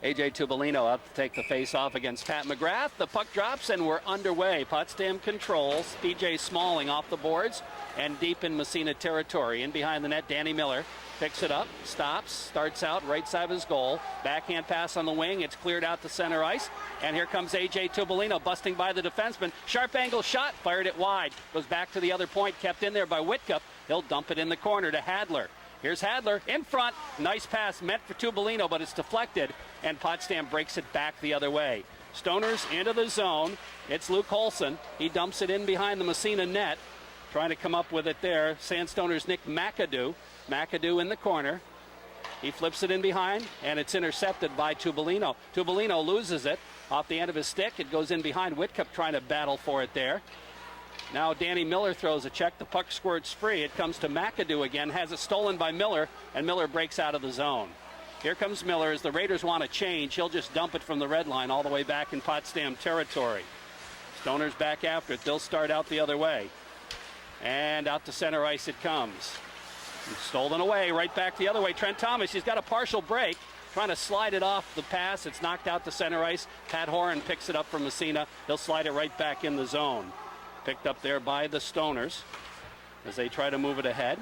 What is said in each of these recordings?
A.J. Tubolino up to take the face-off against Pat McGrath. The puck drops, and we're underway. Potsdam controls. P.J. Smalling off the boards and deep in Massena territory. In behind the net, Danny Miller picks it up, stops, starts out right side of his goal. Backhand pass on the wing. It's cleared out to center ice. And here comes A.J. Tubolino busting by the defenseman. Sharp angle shot, fired it wide. Goes back to the other point, kept in there by Whitcup. He'll dump it in the corner to Hadler. Here's Hadler in front. Nice pass meant for Tubolino, but it's deflected, and Potsdam breaks it back the other way. Stoners into the zone. It's Luke Holson. He dumps it in behind the Massena net. Trying to come up with it there. Sandstoners Nick McAdoo. McAdoo in the corner. He flips it in behind, and it's intercepted by Tubolino. Tubolino loses it off the end of his stick. It goes in behind. Whitcup trying to battle for it there. Now Danny Miller throws a check. The puck squirts free. It comes to McAdoo again. Has it stolen by Miller, and Miller breaks out of the zone. Here comes Miller. As the Raiders want to change, he'll just dump it from the red line all the way back in Potsdam territory. Stoners back after it. They'll start out the other way. And out to center ice it comes. Stolen away, right back the other way. Trent Thomas, he's got a partial break. Trying to slide it off the pass. It's knocked out to center ice. Pat Horan picks it up from Massena. He'll slide it right back in the zone. Picked up there by the Stoners as they try to move it ahead.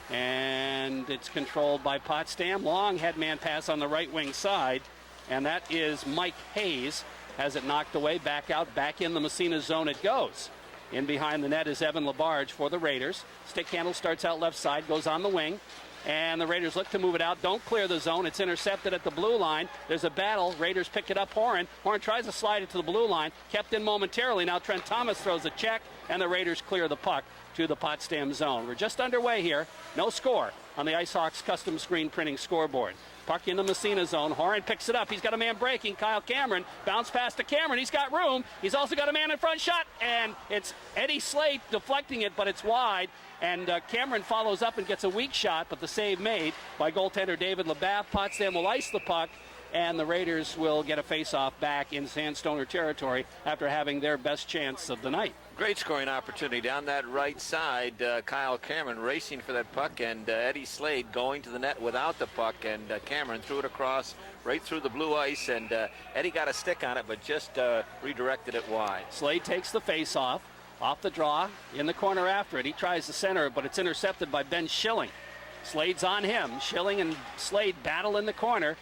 And it's controlled by Potsdam. Long headman pass on the right wing side. And that is Mike Hayes. Has it knocked away, back out, back in the Massena zone it goes. In behind the net is Evan Labarge for the Raiders. Stick handle starts out left side, goes on the wing. And the Raiders look to move it out. Don't clear the zone. It's intercepted at the blue line. There's a battle. Raiders pick it up. Horan tries to slide it to the blue line. Kept in momentarily. Now Trent Thomas throws a check, and the Raiders clear the puck to the Potsdam zone. We're just underway here. No score on the IceHawks custom screen printing scoreboard. Puck in the Massena zone. Horan picks it up. He's got a man breaking. Kyle Cameron. Bounce pass to Cameron. He's got room. He's also got a man in front shot. And it's Eddie Slate deflecting it, but it's wide. And Cameron follows up and gets a weak shot, but the save made by goaltender David LeBaff. Potsdam will ice the puck, and the Raiders will get a face-off back in Sandstoner territory after having their best chance of the night. Great scoring opportunity down that right side. Kyle Cameron racing for that puck, and Eddie Slade going to the net without the puck, and Cameron threw it across right through the blue ice, and Eddie got a stick on it, but just redirected it wide. Slade takes the face-off. Off the draw, in the corner after it. He tries to center, but it's intercepted by Ben Schilling. Slade's on him. Schilling and Slade battle in the corner.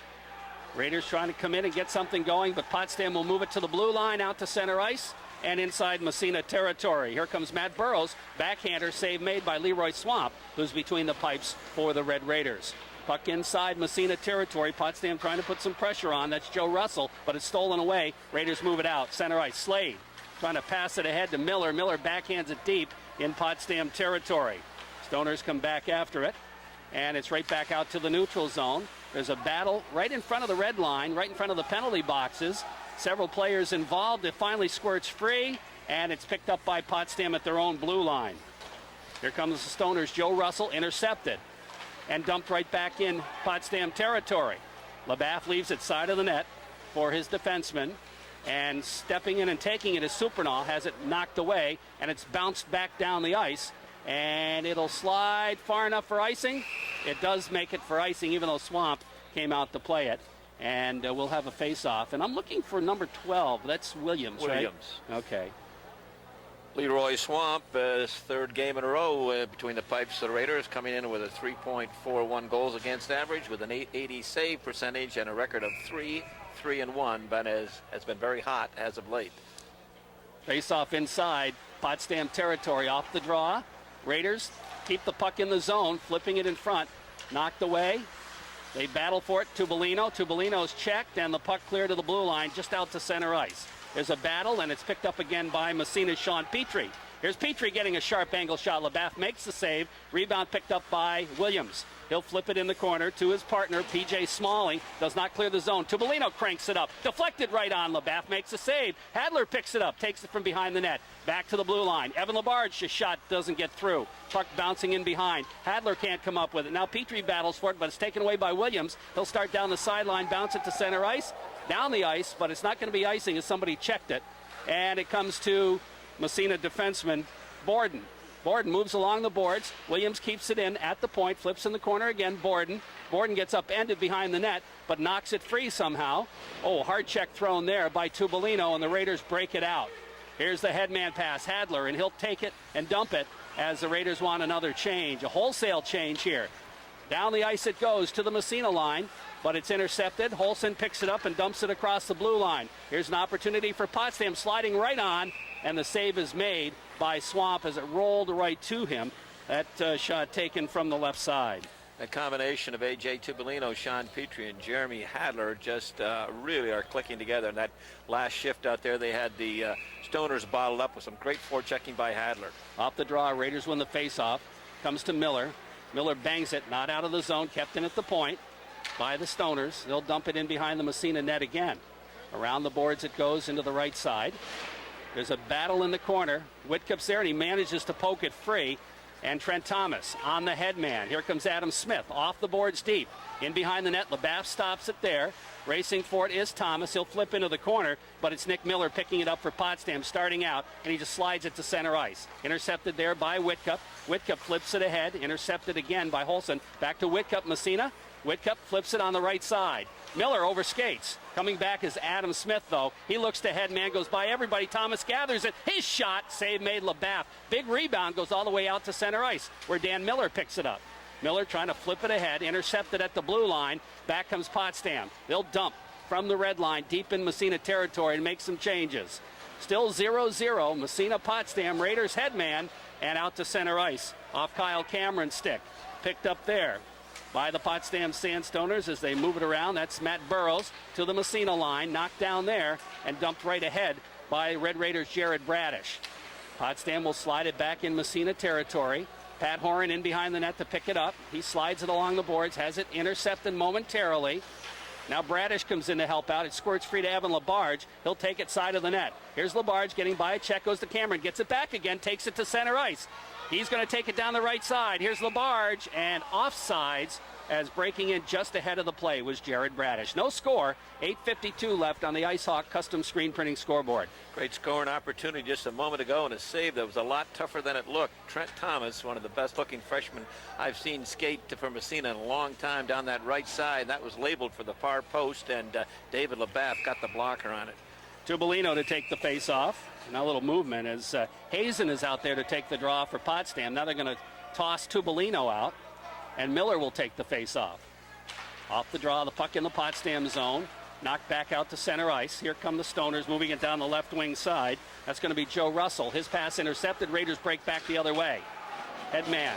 Raiders trying to come in and get something going, but Potsdam will move it to the blue line, out to center ice, and inside Massena territory. Here comes Matt Burrows. Backhander, save made by Leroy Swamp, who's between the pipes for the Red Raiders. Puck inside Massena territory. Potsdam trying to put some pressure on. That's Joe Russell, but it's stolen away. Raiders move it out. Center ice. Slade trying to pass it ahead to Miller. Miller backhands it deep in Potsdam territory. Stoners come back after it, and it's right back out to the neutral zone. There's a battle right in front of the red line, right in front of the penalty boxes. Several players involved. It finally squirts free, and it's picked up by Potsdam at their own blue line. Here comes the Stoners. Joe Russell intercepted and dumped right back in Potsdam territory. LeBaff leaves it side of the net for his defenseman. And stepping in and taking it is Supernaw. Has it knocked away, and it's bounced back down the ice. And it'll slide far enough for icing. It does make it for icing, even though Swamp came out to play it. And we'll have a face-off. And I'm looking for number 12. That's Williams, right? Okay. Leroy Swamp, his third game in a row between the pipes of the Raiders, coming in with a 3.41 goals against average with an 880 save percentage and a record of 3-1, but has been very hot as of late. Face-off inside Potsdam territory, off the draw. Raiders keep the puck in the zone, flipping it in front. Knocked away. They battle for it. Tubolino's checked, and the puck clear to the blue line, just out to center ice. There's a battle, and it's picked up again by Massena's Sean Petrie. Here's Petrie getting a sharp angle shot. LeBaff makes the save. Rebound picked up by Williams. He'll flip it in the corner to his partner, P.J. Smalling. Does not clear the zone. Tubolino cranks it up. Deflected right on. LeBaff makes a save. Hadler picks it up. Takes it from behind the net. Back to the blue line. Evan Labarge's shot doesn't get through. Puck bouncing in behind. Hadler can't come up with it. Now Petrie battles for it, but it's taken away by Williams. He'll start down the sideline, bounce it to center ice. Down the ice, but it's not going to be icing as somebody checked it. And it comes to Massena defenseman Borden. Borden moves along the boards. Williams keeps it in at the point, flips in the corner again. Borden gets upended behind the net, but knocks it free somehow. Oh, hard check thrown there by Tubolino, and the Raiders break it out. Here's the headman pass, Hadler, and he'll take it and dump it as the Raiders want another change, a wholesale change here. Down the ice it goes to the Massena line, but it's intercepted. Holson picks it up and dumps it across the blue line. Here's an opportunity for Potsdam, sliding right on, and the save is made by Swamp as it rolled right to him. That shot taken from the left side. A combination of A.J. Tubolino, Sean Petrie, and Jeremy Hadler just really are clicking together. And that last shift out there, they had the Stoners bottled up with some great forechecking by Hadler. Off the draw, Raiders win the faceoff. Comes to Miller. Miller bangs it, not out of the zone, kept in at the point by the Stoners. They'll dump it in behind the Massena net again. Around the boards it goes into the right side. There's a battle in the corner. Whitkup's there, and he manages to poke it free. And Trent Thomas on the headman. Here comes Adam Smith off the boards deep. In behind the net, LeBaff stops it there. Racing for it is Thomas. He'll flip into the corner, but it's Nick Miller picking it up for Potsdam, starting out, and he just slides it to center ice. Intercepted there by Whitcup. Whitcup flips it ahead. Intercepted again by Holson. Back to Whitcup, Massena. Whitcup flips it on the right side. Miller overskates. Coming back is Adam Smith, though. He looks to headman, goes by everybody. Thomas gathers it. His shot, save made LeBaff. Big rebound, goes all the way out to center ice, where Dan Miller picks it up. Miller trying to flip it ahead, intercepted at the blue line. Back comes Potsdam. They'll dump from the red line deep in Massena territory and make some changes. Still 0-0. Massena Potsdam, Raiders headman, and out to center ice off Kyle Cameron's stick. Picked up there by the Potsdam Sandstoners as they move it around. That's Matt Burrows to the Massena line, knocked down there and dumped right ahead by Red Raiders' Jared Bradish. Potsdam will slide it back in Massena territory. Pat Horan in behind the net to pick it up. He slides it along the boards, has it intercepted momentarily. Now Bradish comes in to help out. It squirts free to Evan Labarge. He'll take it side of the net. Here's Labarge getting by a check, goes to Cameron, gets it back again, takes it to center ice. He's going to take it down the right side. Here's Labarge, and offsides as breaking in just ahead of the play was Jared Bradish. No score, 8:52 left on the IceHawk custom screen printing scoreboard. Great scoring opportunity just a moment ago, and a save that was a lot tougher than it looked. Trent Thomas, one of the best-looking freshmen I've seen skate for Massena in a long time down that right side. That was labeled for the far post, and David LeBaff got the blocker on it. Tubolino to take the face-off. Now a little movement as Hazen is out there to take the draw for Potsdam. Now they're going to toss Tubolino out, and Miller will take the face-off. Off the draw, the puck in the Potsdam zone. Knocked back out to center ice. Here come the Stoners moving it down the left wing side. That's going to be Joe Russell. His pass intercepted. Raiders break back the other way. Headman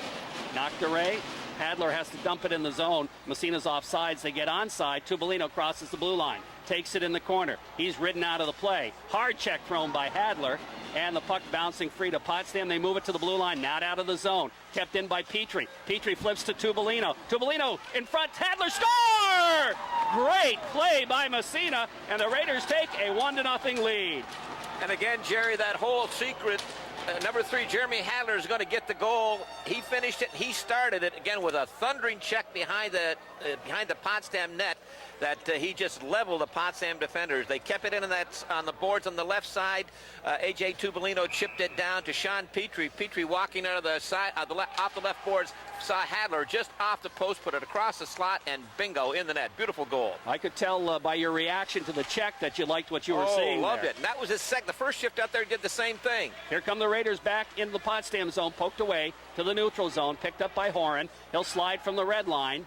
knocked away. Hadler has to dump it in the zone. Massena's offsides. They get onside. Tubolino crosses the blue line. Takes it in the corner. He's ridden out of the play. Hard check thrown by Hadler. And the puck bouncing free to Potsdam. They move it to the blue line. Not out of the zone. Kept in by Petrie. Petrie flips to Tubolino. Tubolino in front. Hadler score! Great play by Massena. And the Raiders take a 1-0 lead. And again, Jerry, that whole secret. Number 3, Jeremy Hadler is going to get the goal. He finished it. He started it again with a thundering check behind the Potsdam net that he just leveled the Potsdam defenders. They kept it in on the boards on the left side. A.J. Tubolino chipped it down to Sean Petrie. Petrie walking out of the side off the left boards, saw Hadler just off the post, put it across the slot, and bingo, in the net. Beautiful goal. I could tell by your reaction to the check that you liked what you were seeing. Loved there. it. And that was his second. The first shift out there did the same thing. Here come the Raiders back into the Potsdam zone, poked away to the neutral zone, picked up by Horan. He'll slide from the red line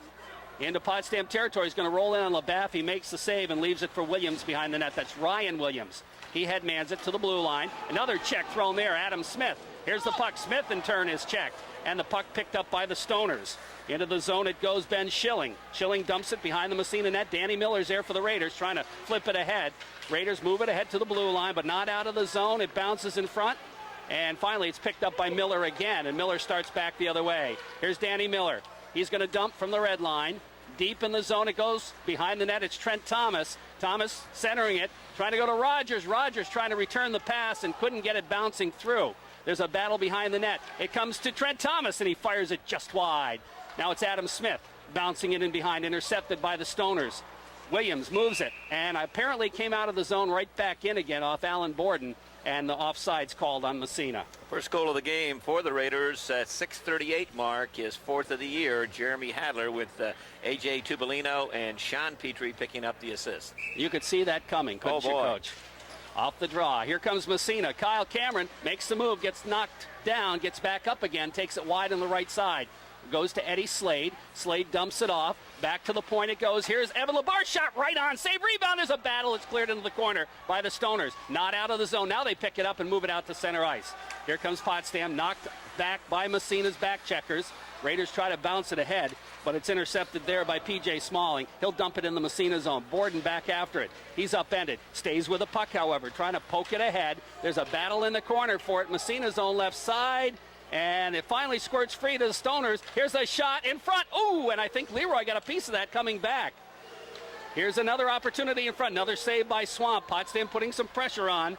into Potsdam territory. He's going to roll in on LeBaff. He makes the save and leaves it for Williams behind the net. That's Ryan Williams. He headmans it to the blue line. Another check thrown there, Adam Smith. Here's the puck. Smith in turn is checked, and the puck picked up by the Stoners. Into the zone it goes, Ben Schilling. Schilling dumps it behind the Massena net. Danny Miller's there for the Raiders, trying to flip it ahead. Raiders move it ahead to the blue line, but not out of the zone. It bounces in front, and finally it's picked up by Miller again, and Miller starts back the other way. Here's Danny Miller. He's going to dump from the red line. Deep in the zone it goes. Behind the net it's Trent Thomas. Thomas centering it, trying to go to Rogers. Rogers trying to return the pass and couldn't get it bouncing through. There's a battle behind the net. It comes to Trent Thomas, and he fires it just wide. Now it's Adam Smith bouncing it in behind, intercepted by the Stoners. Williams moves it, and apparently came out of the zone right back in again off Alan Borden, and the offside's called on Massena. First goal of the game for the Raiders at 6:38 mark, his fourth of the year. Jeremy Hadler with A.J. Tubolino and Sean Petrie picking up the assist. You could see that coming, couldn't you, Coach? Off the draw. Here comes Massena. Kyle Cameron makes the move, gets knocked down, gets back up again, takes it wide on the right side. Goes to Eddie Slade. Slade dumps it off. Back to the point it goes. Here's Evan Labar. Shot right on. Save, rebound. There's a battle. It's cleared into the corner by the Stoners. Not out of the zone. Now they pick it up and move it out to center ice. Here comes Potsdam. Knocked back by Massena's back checkers. Raiders try to bounce it ahead, but it's intercepted there by P.J. Smalling. He'll dump it in the Massena zone. Borden back after it. He's upended. Stays with the puck, however, trying to poke it ahead. There's a battle in the corner for it. Massena zone left side. And it finally squirts free to the Stoners. Here's a shot in front. Ooh, and I think Leroy got a piece of that coming back. Here's another opportunity in front. Another save by Swamp. Potsdam putting some pressure on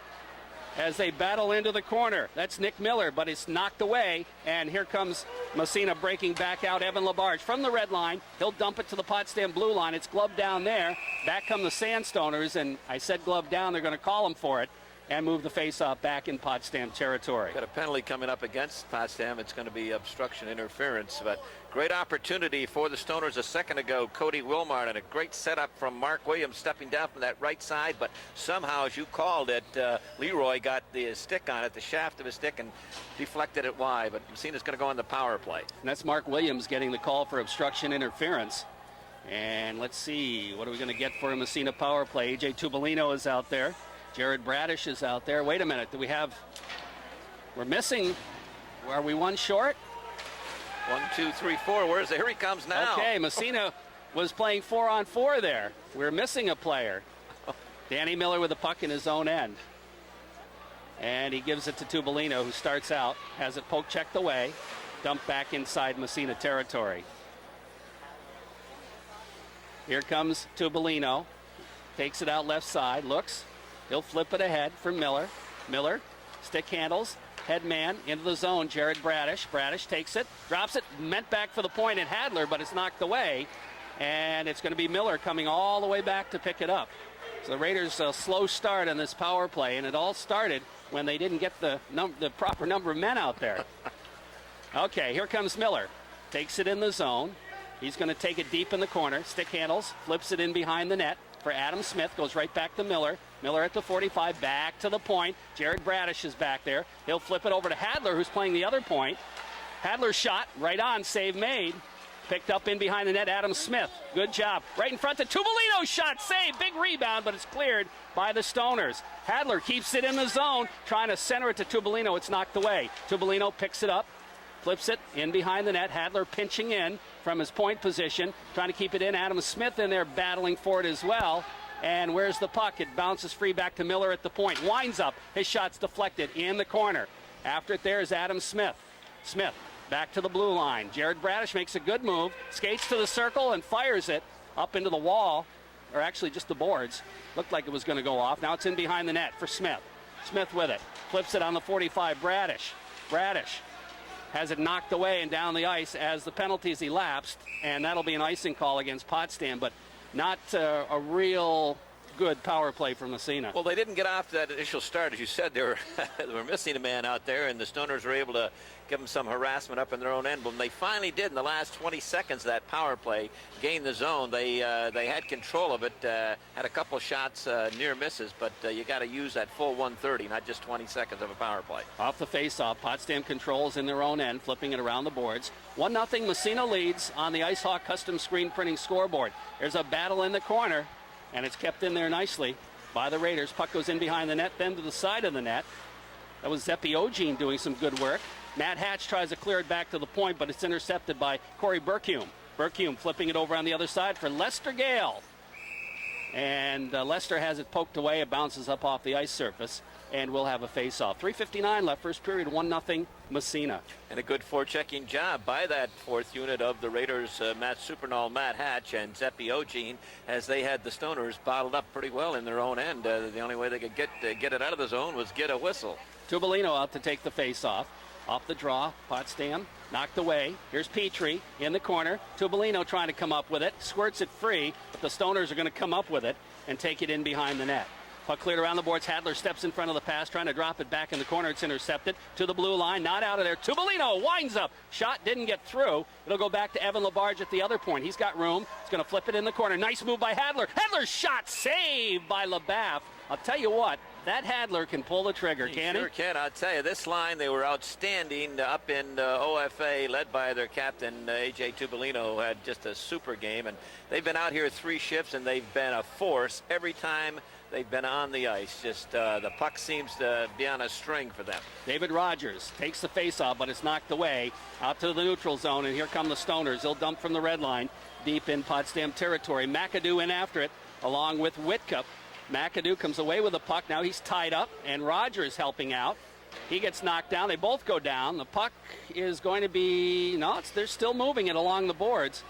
as they battle into the corner. That's Nick Miller, but it's knocked away. And here comes Massena breaking back out. Evan Labarge from the red line. He'll dump it to the Potsdam blue line. It's gloved down there. Back come the Sandstoners, and I said glove down. They're going to call him for it and move the faceoff back in Potsdam territory. Got a penalty coming up against Potsdam. It's going to be obstruction interference, but great opportunity for the Stoners a second ago. Cody Wilmart, and a great setup from Mark Williams stepping down from that right side, but somehow, as you called it, Leroy got the stick on it, the shaft of his stick, and deflected it wide, but Massena's going to go on the power play. And that's Mark Williams getting the call for obstruction interference. And let's see, what are we going to get for a Massena power play? A.J. Tubolino is out there. Jared Bradish is out there. Wait a minute. We're missing. Are we one short? 1, 2, 3, 4. Here he comes now. Okay, Massena was playing 4-on-4 there. We're missing a player. Danny Miller with the puck in his own end. And he gives it to Tubolino, who starts out, has it poke checked away, dumped back inside Massena territory. Here comes Tubolino. Takes it out left side, looks. He'll flip it ahead for Miller. Miller, stick handles, head man into the zone. Jared Bradish. Bradish takes it, drops it, meant back for the point at Hadler, but it's knocked away. And it's going to be Miller coming all the way back to pick it up. So the Raiders a slow start on this power play, and it all started when they didn't get the proper number of men out there. Okay, here comes Miller. Takes it in the zone. He's going to take it deep in the corner. Stick handles, flips it in behind the net for Adam Smith. Goes right back to Miller. Miller at the 45, back to the point. Jared Bradish is back there. He'll flip it over to Hadler, who's playing the other point. Hadler's shot, right on, save made. Picked up in behind the net, Adam Smith. Good job. Right in front to Tubolino's shot, save. Big rebound, but it's cleared by the Stoners. Hadler keeps it in the zone, trying to center it to Tubolino. It's knocked away. Tubolino picks it up, flips it in behind the net. Hadler pinching in from his point position, trying to keep it in. Adam Smith in there battling for it as well. And where's the puck? It bounces free back to Miller at the point. Winds up. His shot's deflected in the corner. After it there is Adam Smith. Smith back to the blue line. Jared Bradish makes a good move. Skates to the circle and fires it up into the wall. Or actually just the boards. Looked like it was going to go off. Now it's in behind the net for Smith. Smith with it. Flips it on the 45. Bradish. Bradish has it knocked away and down the ice as the penalties elapsed. And that'll be an icing call against Potsdam. But not a real good power play from Massena. Well, they didn't get off that initial start. As you said, they were missing a man out there, and the Stoners were able to give them some harassment up in their own end. But when they finally did in the last 20 seconds of that power play, gain the zone, they had control of it, had a couple shots near misses, but you got to use that full 130, not just 20 seconds of a power play. Off the face-off, Potsdam controls in their own end, flipping it around the boards. 1-0 Massena leads on the Ice Hawk custom screen printing scoreboard. There's a battle in the corner, and it's kept in there nicely by the Raiders. Puck goes in behind the net, then to the side of the net. That was Zepi Ogene doing some good work. Matt Hatch tries to clear it back to the point, but it's intercepted by Corey Burkhume. Burkhume flipping it over on the other side for Lester Gale. And Lester has it poked away. It bounces up off the ice surface, and we'll have a face-off. 3:59 left, first period, 1-0 Massena. And a good forechecking job by that fourth unit of the Raiders, Matt Supernall, Matt Hatch, and Zepi Ogene, as they had the Stoners bottled up pretty well in their own end. The only way they could get it out of the zone was get a whistle. Tubolino out to take the face-off. Off the draw, Potsdam knocked away. Here's Petrie in the corner. Tubolino trying to come up with it. Squirts it free, but the Stoners are going to come up with it and take it in behind the net. Puck cleared around the boards. Hadler steps in front of the pass, trying to drop it back in the corner. It's intercepted to the blue line. Not out of there. Tubolino winds up. Shot didn't get through. It'll go back to Evan Labarge at the other point. He's got room. He's going to flip it in the corner. Nice move by Hadler. Hadler's shot saved by LeBaff. I'll tell you what, that Hadler can pull the trigger, can he? Sure can. I'll tell you, this line, they were outstanding up in OFA, led by their captain, A.J. Tubolino, who had just a super game. And they've been out here 3 shifts, and they've been a force every time they've been on the ice. Just the puck seems to be on a string for them. David Rogers takes the faceoff, but it's knocked away out to the neutral zone, and here come the Stoners. They'll dump from the red line deep in Potsdam territory. McAdoo in after it, along with Whitcup. McAdoo comes away with the puck. Now he's tied up, and Rogers helping out. He gets knocked down. They both go down. The puck is going to be, they're still moving it along the boards.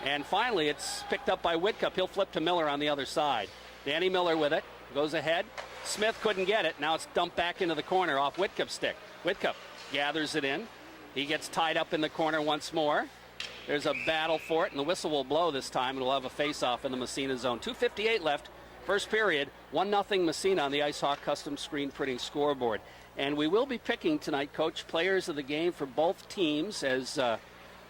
And finally, it's picked up by Whitcup. He'll flip to Miller on the other side. Danny Miller with it. Goes ahead. Smith couldn't get it. Now it's dumped back into the corner off Whitcup's stick. Whitcup gathers it in. He gets tied up in the corner once more. There's a battle for it, and the whistle will blow this time, and we'll have a face-off in the Massena zone. 2:58 left. First period, 1-0 Massena on the Ice Hawk custom screen printing scoreboard. And we will be picking tonight, Coach, players of the game for both teams, as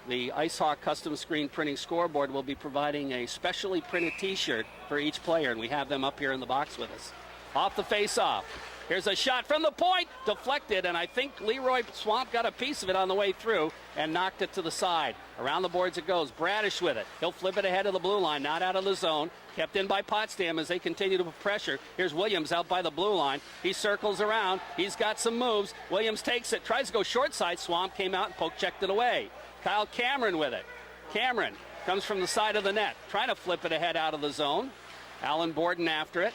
the Ice Hawk custom screen printing scoreboard will be providing a specially printed T-shirt for each player, and we have them up here in the box with us. Off the face-off. Here's a shot from the point, deflected, and I think Leroy Swamp got a piece of it on the way through and knocked it to the side. Around the boards it goes. Bradish with it. He'll flip it ahead of the blue line, not out of the zone. Kept in by Potsdam as they continue to put pressure. Here's Williams out by the blue line. He circles around. He's got some moves. Williams takes it, tries to go short side. Swamp came out and poke-checked it away. Kyle Cameron with it. Cameron comes from the side of the net, trying to flip it ahead out of the zone. Alan Borden after it.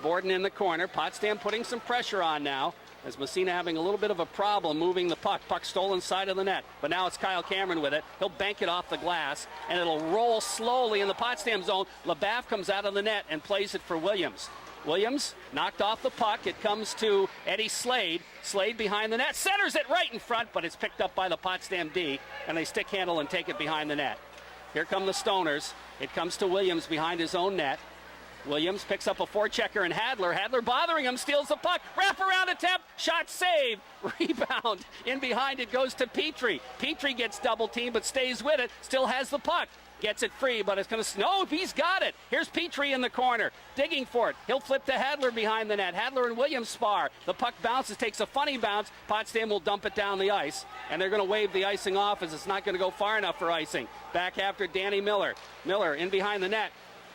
Borden in the corner. Potsdam putting some pressure on now, as Massena having a little bit of a problem moving the puck. Puck stolen side of the net, but now it's Kyle Cameron with it. He'll bank it off the glass, and it'll roll slowly in the Potsdam zone. LeBaff comes out of the net and plays it for Williams. Williams knocked off the puck. It comes to Eddie Slade. Slade behind the net, centers it right in front, but it's picked up by the Potsdam D, and they stick handle and take it behind the net. Here come the Stoners. It comes to Williams behind his own net. Williams picks up a forechecker, and Hadler bothering him, steals the puck. Wrap-around attempt, shot saved, rebound. In behind it goes to Petrie. Petrie gets double-teamed but stays with it, still has the puck. Gets it free, but it's going to, no, he's got it. Here's Petrie in the corner, digging for it. He'll flip to Hadler behind the net. Hadler and Williams spar. The puck bounces, takes a funny bounce. Potsdam will dump it down the ice, and they're going to wave the icing off as it's not going to go far enough for icing. Back after Danny Miller. Miller in behind the net.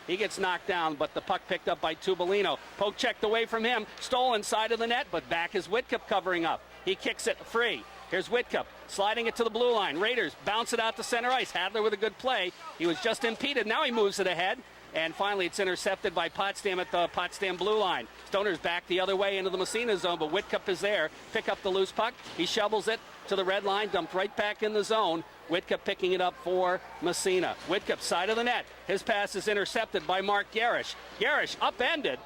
He gets knocked down, but the puck picked up by Tubolino. Poke checked away from him. Stolen side of the net, but back is Whitcup covering up. He kicks it free. Here's Whitcup sliding it to the blue line. Raiders bounce it out to center ice. Hadler with a good play. He was just impeded. Now he moves it ahead. And finally, it's intercepted by Potsdam at the Potsdam blue line. Stoners back the other way into the Massena zone, but Whitcup is there. Pick up the loose puck. He shovels it to the red line, dumped right back in the zone. Whitcup picking it up for Massena. Whitcup side of the net. His pass is intercepted by Mark Garish. Garish upended.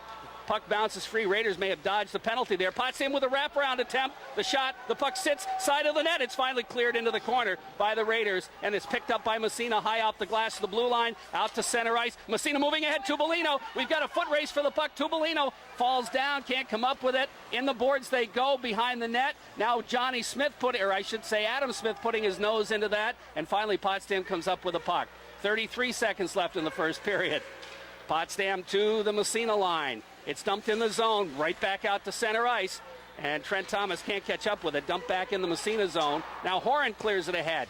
Puck bounces free. Raiders may have dodged the penalty there. Potsdam with a wraparound attempt. The shot, the puck sits side of the net. It's finally cleared into the corner by the Raiders, and it's picked up by Massena high off the glass of the blue line, out to center ice. Massena moving ahead. Tubolino. We've got a foot race for the puck. Tubolino falls down, can't come up with it. In the boards they go behind the net. Now Adam Smith putting his nose into that, and finally Potsdam comes up with a puck. 33 seconds left in the first period. Potsdam to the Massena line. It's dumped in the zone, right back out to center ice, and Trent Thomas can't catch up with it. Dumped back in the Massena zone. Now Horan clears it ahead.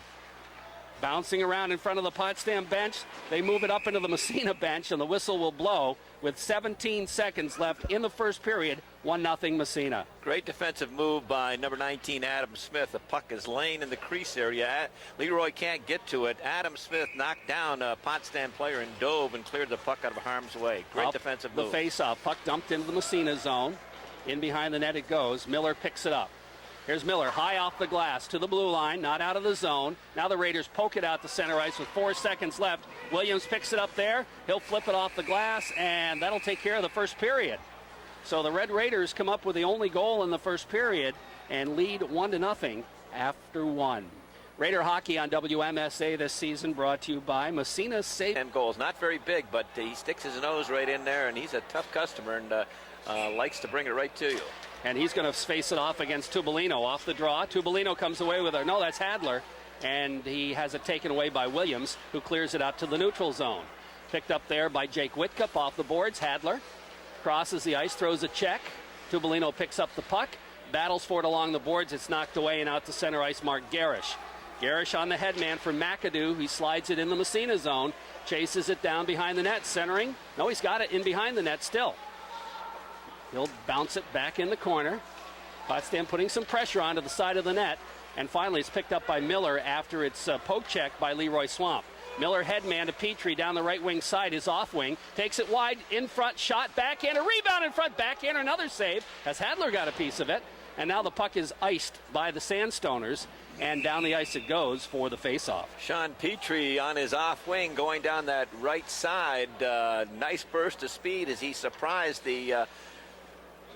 Bouncing around in front of the Potsdam bench. They move it up into the Massena bench, and the whistle will blow with 17 seconds left in the first period. 1-0 Massena. Great defensive move by number 19, Adam Smith. The puck is laying in the crease area. Leroy can't get to it. Adam Smith knocked down a Potsdam player and dove and cleared the puck out of harm's way. Great defensive move. The face-off. Puck dumped into the Massena zone. In behind the net it goes. Miller picks it up. Here's Miller, high off the glass to the blue line, not out of the zone. Now the Raiders poke it out to center ice with 4 seconds left. Williams picks it up there. He'll flip it off the glass, and that'll take care of the first period. So the Red Raiders come up with the only goal in the first period and lead 1-0 after 1. Raider hockey on WMSA this season brought to you by Massena Safe. 10 goals, not very big, but he sticks his nose right in there, and he's a tough customer. And likes to bring it right to you. And he's going to face it off against Tubolino off the draw. Tubolino comes away with it. No, that's Hadler. And he has it taken away by Williams, who clears it out to the neutral zone. Picked up there by Jake Whitcup off the boards. Hadler crosses the ice, throws a check. Tubolino picks up the puck, battles for it along the boards. It's knocked away and out to center ice, Mark Garish. Garish on the headman for McAdoo. He slides it in the Massena zone, chases it down behind the net, centering. No, he's got it in behind the net still. He'll bounce it back in the corner. Potsdam putting some pressure onto the side of the net. And finally, it's picked up by Miller after it's poke checked by Leroy Swamp. Miller headman to Petrie down the right wing side, his off wing. Takes it wide, in front, shot, backhand, a rebound in front, backhand, another save. As Hadler got a piece of it. And now the puck is iced by the Sandstoners. And down the ice it goes for the faceoff. Sean Petrie on his off wing going down that right side. Nice burst of speed as he surprised the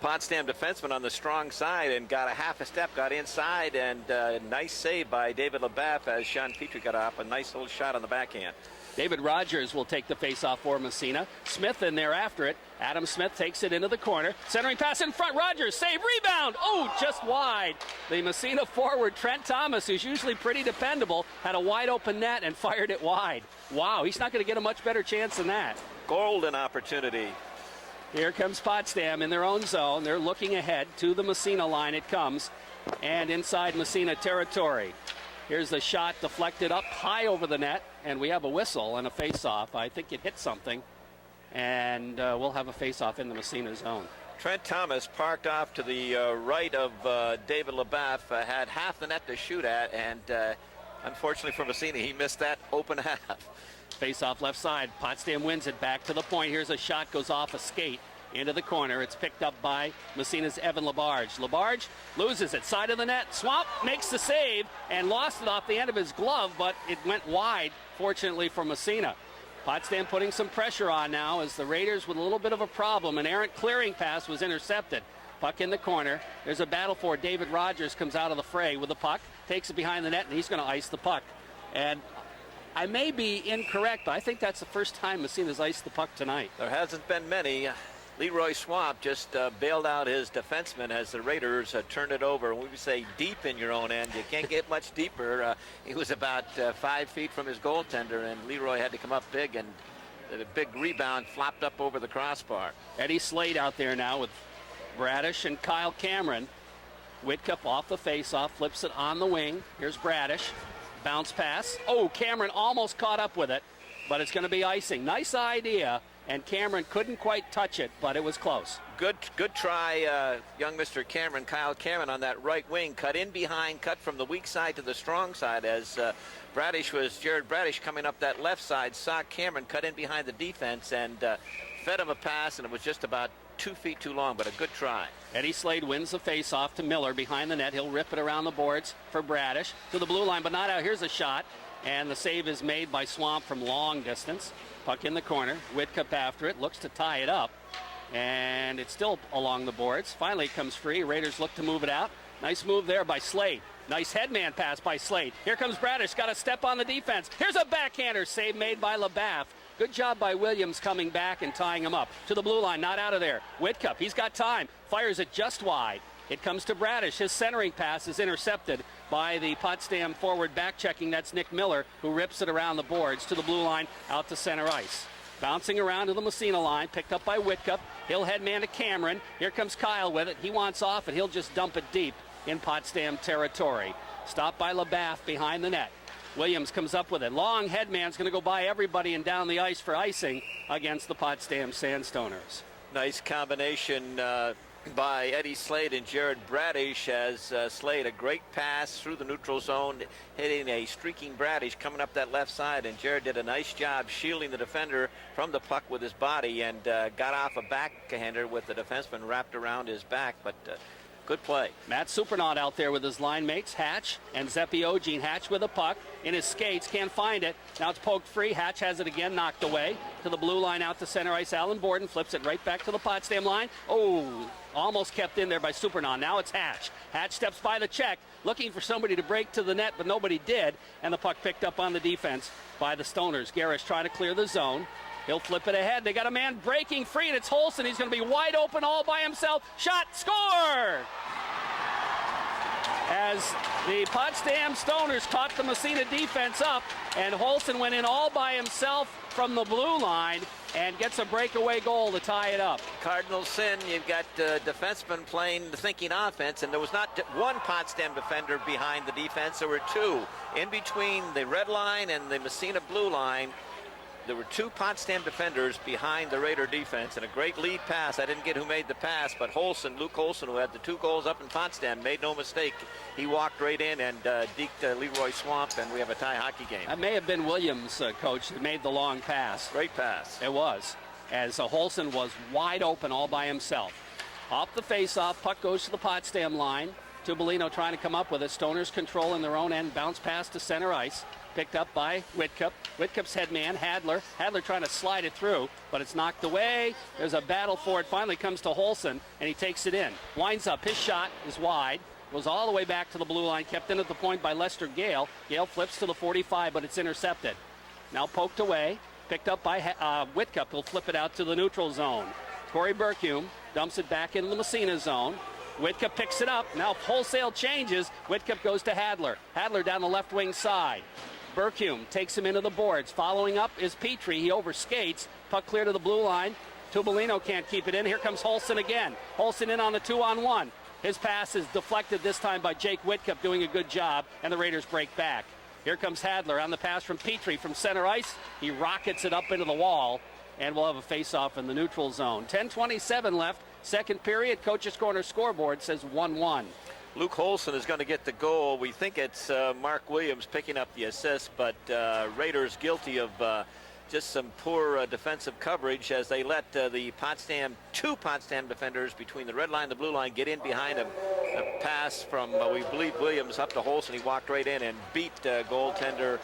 Potsdam defenseman on the strong side and got a half a step, got inside, and nice save by David LeBeff as Sean Petrie got off a nice little shot on the backhand. David Rogers will take the faceoff for Massena. Smith in there after it. Adam Smith takes it into the corner. Centering pass in front. Rogers, save, rebound. Oh, just wide. The Massena forward, Trent Thomas, who's usually pretty dependable, had a wide open net and fired it wide. Wow, he's not going to get a much better chance than that. Golden opportunity. Here comes Potsdam in their own zone. They're looking ahead to the Massena line. It comes. And inside Massena territory. Here's the shot deflected up high over the net. And we have a whistle and a face-off. I think it hit something. And we'll have a face-off in the Massena zone. Trent Thomas parked off to the right of David LeBeff. Had half the net to shoot at. And unfortunately for Massena, he missed that open half. Face-off left side. Potsdam wins it back to the point. Here's a shot, goes off a skate into the corner. It's picked up by Massena's Evan Labarge. Labarge loses it. Side of the net. Swamp makes the save and lost it off the end of his glove, but it went wide, fortunately for Massena. Potsdam putting some pressure on now as the Raiders with a little bit of a problem. An errant clearing pass was intercepted. Puck in the corner. There's a battle for it. David Rogers comes out of the fray with the puck, takes it behind the net, and he's going to ice the puck. And I may be incorrect, but I think that's the first time Massena's iced the puck tonight. There hasn't been many. Leroy Swamp just bailed out his defenseman as the Raiders turned it over. We would say deep in your own end. You can't get much deeper. He was about 5 feet from his goaltender, and Leroy had to come up big, and the big rebound flopped up over the crossbar. Eddie Slade out there now with Bradish and Kyle Cameron. Whitcup off the faceoff, flips it on the wing. Here's Bradish. Bounce pass. Oh, Cameron almost caught up with it, but it's going to be icing. Nice idea, and Cameron couldn't quite touch it, but it was close. Good try, young Mr. Cameron, Kyle Cameron on that right wing. Cut in behind, cut from the weak side to the strong side as Jared Bradish coming up that left side, saw Cameron cut in behind the defense and fed him a pass, and it was just about 2 feet too long, but a good try. Eddie Slade wins the face-off to Miller behind the net. He'll rip it around the boards for Bradish to the blue line, but not out. Here's a shot, and the save is made by Swamp from long distance. Puck in the corner. Whitcup after it, looks to tie it up, and it's still along the boards. Finally it comes free. Raiders look to move it out. Nice move there by Slade. Nice headman pass by Slade. Here comes Bradish, got a step on the defense. Here's a backhander, save made by LeBeff. Good job by Williams coming back and tying him up. To the blue line, not out of there. Whitcup, he's got time. Fires it just wide. It comes to Bradish. His centering pass is intercepted by the Potsdam forward back checking. That's Nick Miller, who rips it around the boards to the blue line, out to center ice. Bouncing around to the Massena line, picked up by Whitcup. He'll headman to Cameron. Here comes Kyle with it. He wants off, and he'll just dump it deep in Potsdam territory. Stopped by LeBeff behind the net. Williams comes up with it. Long headman's going to go by everybody and down the ice for icing against the Potsdam Sandstoners. Nice combination by Eddie Slade and Jared Bradish as Slade, a great pass through the neutral zone, hitting a streaking Bradish coming up that left side, and Jared did a nice job shielding the defender from the puck with his body and got off a backhander with the defenseman wrapped around his back, but good play. Matt Supernaut out there with his line mates, Hatch and Zepiogene. Hatch with a puck in his skates, can't find it. Now it's poked free. Hatch has it again, knocked away. To the blue line, out to center ice. Alan Borden flips it right back to the Potsdam line. Oh, almost kept in there by Supernaut. Now it's Hatch. Hatch steps by the check, looking for somebody to break to the net, but nobody did. And the puck picked up on the defense by the Stoners. Garish trying to clear the zone. He'll flip it ahead. They got a man breaking free, and it's Holson. He's going to be wide open all by himself. Shot, score! As the Potsdam Stoners caught the Massena defense up, and Holson went in all by himself from the blue line and gets a breakaway goal to tie it up. Cardinal sin, you've got defensemen playing the thinking offense, and there was not one Potsdam defender behind the defense. There were two. In between the red line and the Massena blue line, there were two Potsdam defenders behind the Raider defense, and a great lead pass. I didn't get who made the pass, but Luke Holson, who had the 2 goals up in Potsdam, made no mistake. He walked right in and deked Leroy Swamp, and we have a tie hockey game. That may have been Williams, coach, that made the long pass. Great pass. It was, as Holson was wide open all by himself. Off the face-off, puck goes to the Potsdam line. Tubolino trying to come up with it. Stoners controlling their own end. Bounce pass to center ice. Picked up by Whitcup. Whitcup's head man, Hadler. Hadler trying to slide it through, but it's knocked away. There's a battle for it. Finally comes to Holson, and he takes it in. Winds up. His shot is wide. Goes all the way back to the blue line. Kept in at the point by Lester Gale. Gale flips to the 45, but it's intercepted. Now poked away. Picked up by Whitcup. He'll flip it out to the neutral zone. Corey Burkume dumps it back into the Massena zone. Whitcup picks it up. Now wholesale changes. Whitcup goes to Hadler. Hadler down the left wing side. Burkume takes him into the boards. Following up is Petrie. He overskates. Puck clear to the blue line. Tubolino can't keep it in. Here comes Holson again. Holson in on the 2-on-1. His pass is deflected this time by Jake Whitcup, doing a good job, and the Raiders break back. Here comes Hadler on the pass from Petrie from center ice. He rockets it up into the wall, and we'll have a face-off in the neutral zone. 10:27 left. Second period. Coach's Corner scoreboard says 1-1. Luke Holson is going to get the goal. We think it's Mark Williams picking up the assist, but Raiders guilty of just some poor defensive coverage as they let two Potsdam defenders between the red line and the blue line get in behind a pass from, we believe, Williams up to Holson. He walked right in and beat goaltender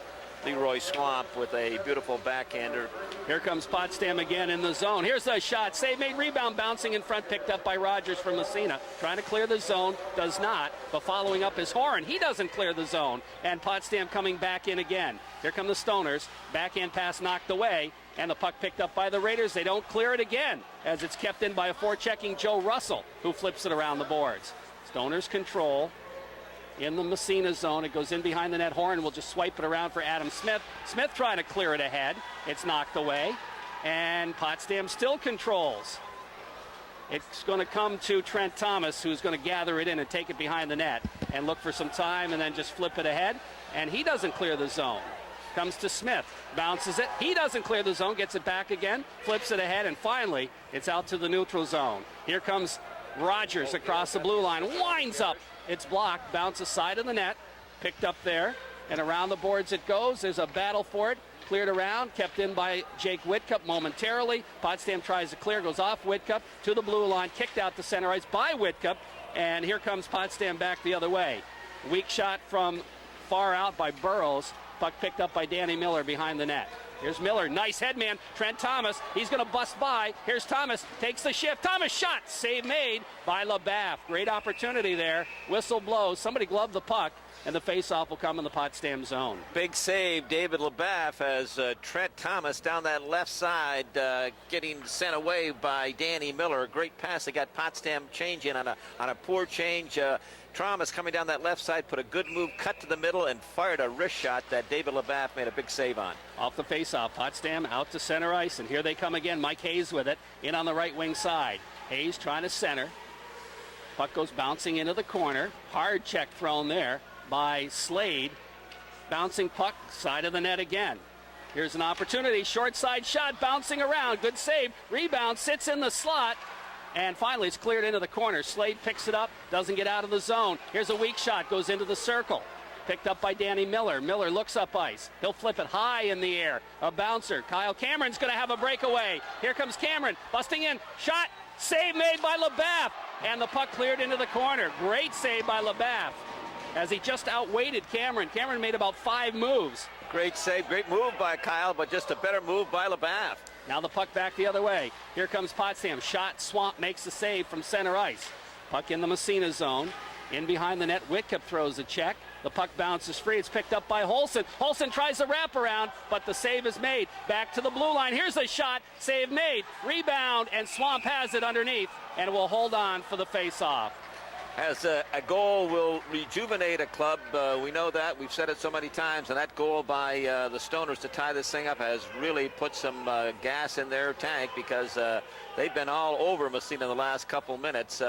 Leroy Swamp with a beautiful backhander. Here comes Potsdam again in the zone. Here's the shot. Save made, rebound bouncing in front, picked up by Rogers from Massena. Trying to clear the zone, does not. But following up is Horan. He doesn't clear the zone. And Potsdam coming back in again. Here come the Stoners. Backhand pass knocked away. And the puck picked up by the Raiders. They don't clear it again, as it's kept in by a forechecking Joe Russell, who flips it around the boards. Stoners control in the Massena zone. It goes in behind the net. Horan will just swipe it around for Adam Smith. Smith trying to clear it ahead. It's knocked away. And Potsdam still controls. It's going to come to Trent Thomas, who's going to gather it in and take it behind the net and look for some time and then just flip it ahead. And he doesn't clear the zone. Comes to Smith. Bounces it. He doesn't clear the zone. Gets it back again. Flips it ahead. And finally, it's out to the neutral zone. Here comes Rogers across the blue line. Winds up. It's blocked, bounces side of the net, picked up there, and around the boards it goes. There's a battle for it, cleared around, kept in by Jake Whitcup momentarily. Potsdam tries to clear, goes off Whitcup to the blue line, kicked out to center ice by Whitcup, and here comes Potsdam back the other way. Weak shot from far out by Burrows, puck picked up by Danny Miller behind the net. Here's Miller, nice headman, Trent Thomas, he's going to bust by. Here's Thomas, takes the shift, Thomas shot, save made by LeBaff. Great opportunity there, whistle blows, somebody gloved the puck, and the face-off will come in the Potsdam zone. Big save, David LeBaff, as Trent Thomas down that left side getting sent away by Danny Miller. A great pass. They got Potsdam change in on a poor change. Thomas coming down that left side, put a good move, cut to the middle, and fired a wrist shot that David LeBaff made a big save on. Off the face-off, Potsdam out to center ice, and here they come again. Mike Hayes with it, in on the right wing side. Hayes trying to center. Puck goes bouncing into the corner. Hard check thrown there by Slade. Bouncing puck, side of the net again. Here's an opportunity, short side shot, bouncing around. Good save, rebound, sits in the slot. And finally, it's cleared into the corner. Slade picks it up, doesn't get out of the zone. Here's a weak shot, goes into the circle. Picked up by Danny Miller. Miller looks up ice. He'll flip it high in the air. A bouncer. Kyle Cameron's going to have a breakaway. Here comes Cameron, busting in. Shot, save made by LeBaff. And the puck cleared into the corner. Great save by LeBaff, as he just outweighted Cameron. Cameron made about 5 moves. Great save, great move by Kyle, but just a better move by LeBaff. Now the puck back the other way. Here comes Potsdam. Shot, Swamp makes the save from center ice. Puck in the Massena zone. In behind the net, Whitcup throws a check. The puck bounces free. It's picked up by Holson. Holson tries the wraparound, but the save is made. Back to the blue line. Here's a shot. Save made. Rebound, and Swamp has it underneath and will hold on for the face-off. As a goal will rejuvenate a club, we know that. We've said it so many times, and that goal by the Stoners to tie this thing up has really put some gas in their tank, because they've been all over Massena in the last couple minutes.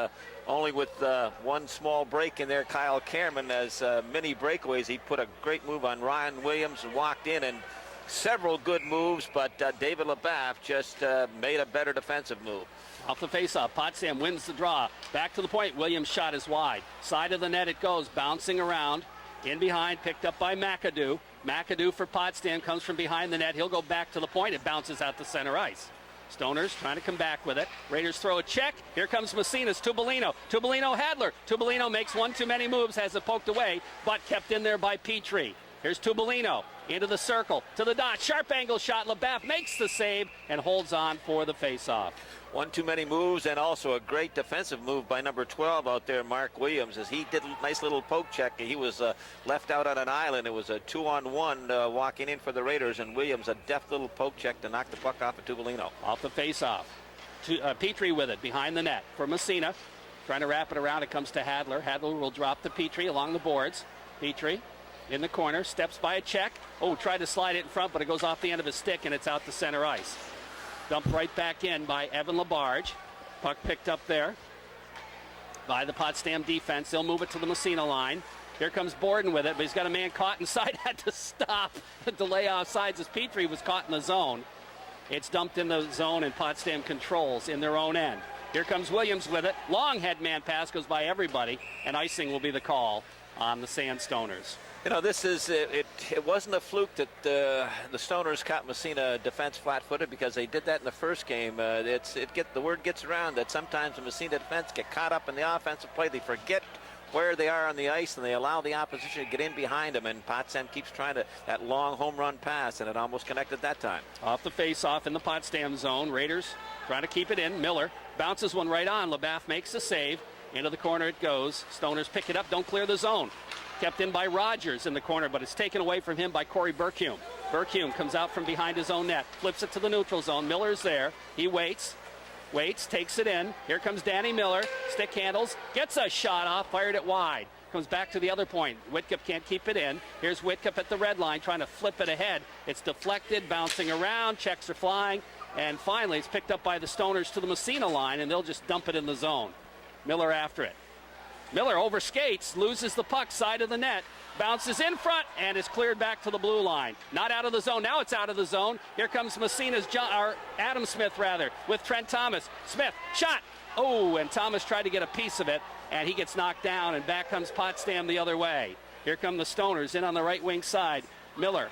Only with one small break in there, Kyle Cameron, as mini breakaways. He put a great move on Ryan Williams and walked in, and several good moves, but David LeBaff just made a better defensive move. Off the faceoff, Potsdam wins the draw. Back to the point. Williams' shot is wide. Side of the net it goes, bouncing around. In behind, picked up by McAdoo. McAdoo for Potsdam comes from behind the net. He'll go back to the point. It bounces out to center ice. Stoners trying to come back with it. Raiders throw a check. Here comes Massena's Tubolino. Tubolino Hadler. Tubolino makes one too many moves, has it poked away, but kept in there by Petrie. Here's Tubolino into the circle, to the dot. Sharp angle shot. LeBaff makes the save and holds on for the faceoff. One too many moves, and also a great defensive move by number 12 out there, Mark Williams, as he did a nice little poke check. He was left out on an island. It was a 2-on-1 walking in for the Raiders, and Williams a deft little poke check to knock the puck off of Tubolino. Off the faceoff. Petrie with it behind the net for Massena. Trying to wrap it around. It comes to Hadler. Hadler will drop to Petrie along the boards. Petrie in the corner, steps by a check. Oh, tried to slide it in front, but it goes off the end of his stick, and it's out to center ice. Dumped right back in by Evan Labarge. Puck picked up there by the Potsdam defense. They'll move it to the Massena line. Here comes Borden with it, but he's got a man caught inside. Had to stop the delay offsides as Petrie was caught in the zone. It's dumped in the zone, and Potsdam controls in their own end. Here comes Williams with it. Long head man pass goes by everybody, and icing will be the call on the Sandstoners. You know, this is it wasn't a fluke that the Stoners caught Massena defense flat-footed, because they did that in the first game. The word gets around that sometimes the Massena defense get caught up in the offensive play. They forget where they are on the ice, and they allow the opposition to get in behind them, and Potsdam keeps trying that long home run pass, and it almost connected that time. Off the face-off in the Potsdam zone. Raiders trying to keep it in. Miller bounces one right on. LeBaff makes the save. Into the corner it goes. Stoners pick it up, don't clear the zone. Kept in by Rogers in the corner, but it's taken away from him by Corey Berkhume. Berkhume comes out from behind his own net, flips it to the neutral zone. Miller's there. He waits, takes it in. Here comes Danny Miller. Stick handles, gets a shot off, fired it wide. Comes back to the other point. Whitcup can't keep it in. Here's Whitcup at the red line trying to flip it ahead. It's deflected, bouncing around, checks are flying, and finally it's picked up by the Stoners to the Massena line, and they'll just dump it in the zone. Miller after it. Miller overskates, loses the puck, side of the net, bounces in front, and is cleared back to the blue line. Not out of the zone. Now it's out of the zone. Here comes Adam Smith, with Trent Thomas. Smith, shot. Oh, and Thomas tried to get a piece of it, and he gets knocked down, and back comes Potsdam the other way. Here come the Stoners in on the right wing side. Miller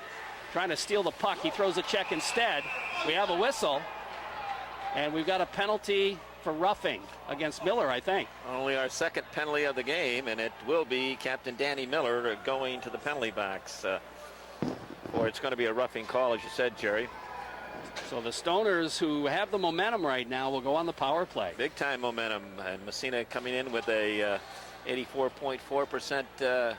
trying to steal the puck. He throws a check instead. We have a whistle, and we've got a penalty for roughing against Miller, I think. Only our second penalty of the game, and it will be Captain Danny Miller going to the penalty box. Or it's going to be a roughing call, as you said, Jerry. So the Stoners, who have the momentum right now, will go on the power play. Big time momentum, and Massena coming in with a 84.4%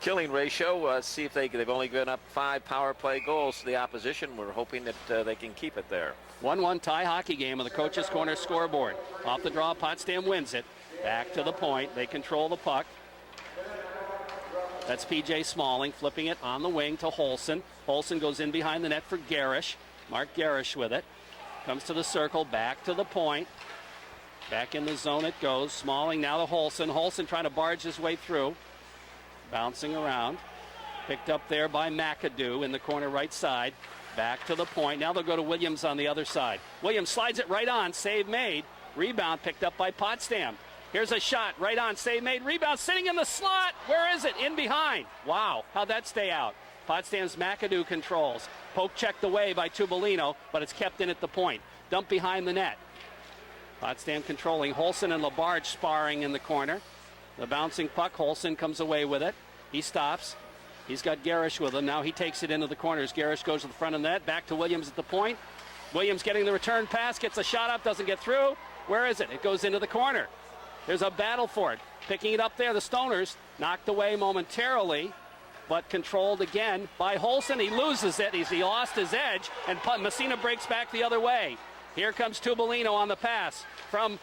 killing ratio. See if they've only given up 5 power play goals to the opposition. We're hoping that they can keep it there. 1-1 tie hockey game on the Coach's Corner scoreboard. Off the draw, Potsdam wins it. Back to the point. They control the puck. That's P.J. Smalling flipping it on the wing to Holson. Holson goes in behind the net for Garish. Mark Garish with it. Comes to the circle, back to the point. Back in the zone it goes. Smalling now to Holson. Holson trying to barge his way through. Bouncing around. Picked up there by McAdoo in the corner right side. Back to the point. Now they'll go to Williams on the other side. Williams slides it right on. Save made. Rebound picked up by Potsdam. Here's a shot. Right on. Save made. Rebound sitting in the slot. Where is it? In behind. Wow. How'd that stay out? Potsdam's McAdoo controls. Poke checked away by Tubolino, but it's kept in at the point. Dump behind the net. Potsdam controlling. Holson and Labarge sparring in the corner. The bouncing puck. Holson comes away with it. He stops. He's got Garish with him. Now he takes it into the corners. Garish goes to the front of the net. Back to Williams at the point. Williams getting the return pass. Gets a shot up. Doesn't get through. Where is it? It goes into the corner. There's a battle for it. Picking it up there, the Stoners. Knocked away momentarily, but controlled again by Holson. He loses it. He lost his edge, and Massena breaks back the other way. Here comes Tubolino on the pass from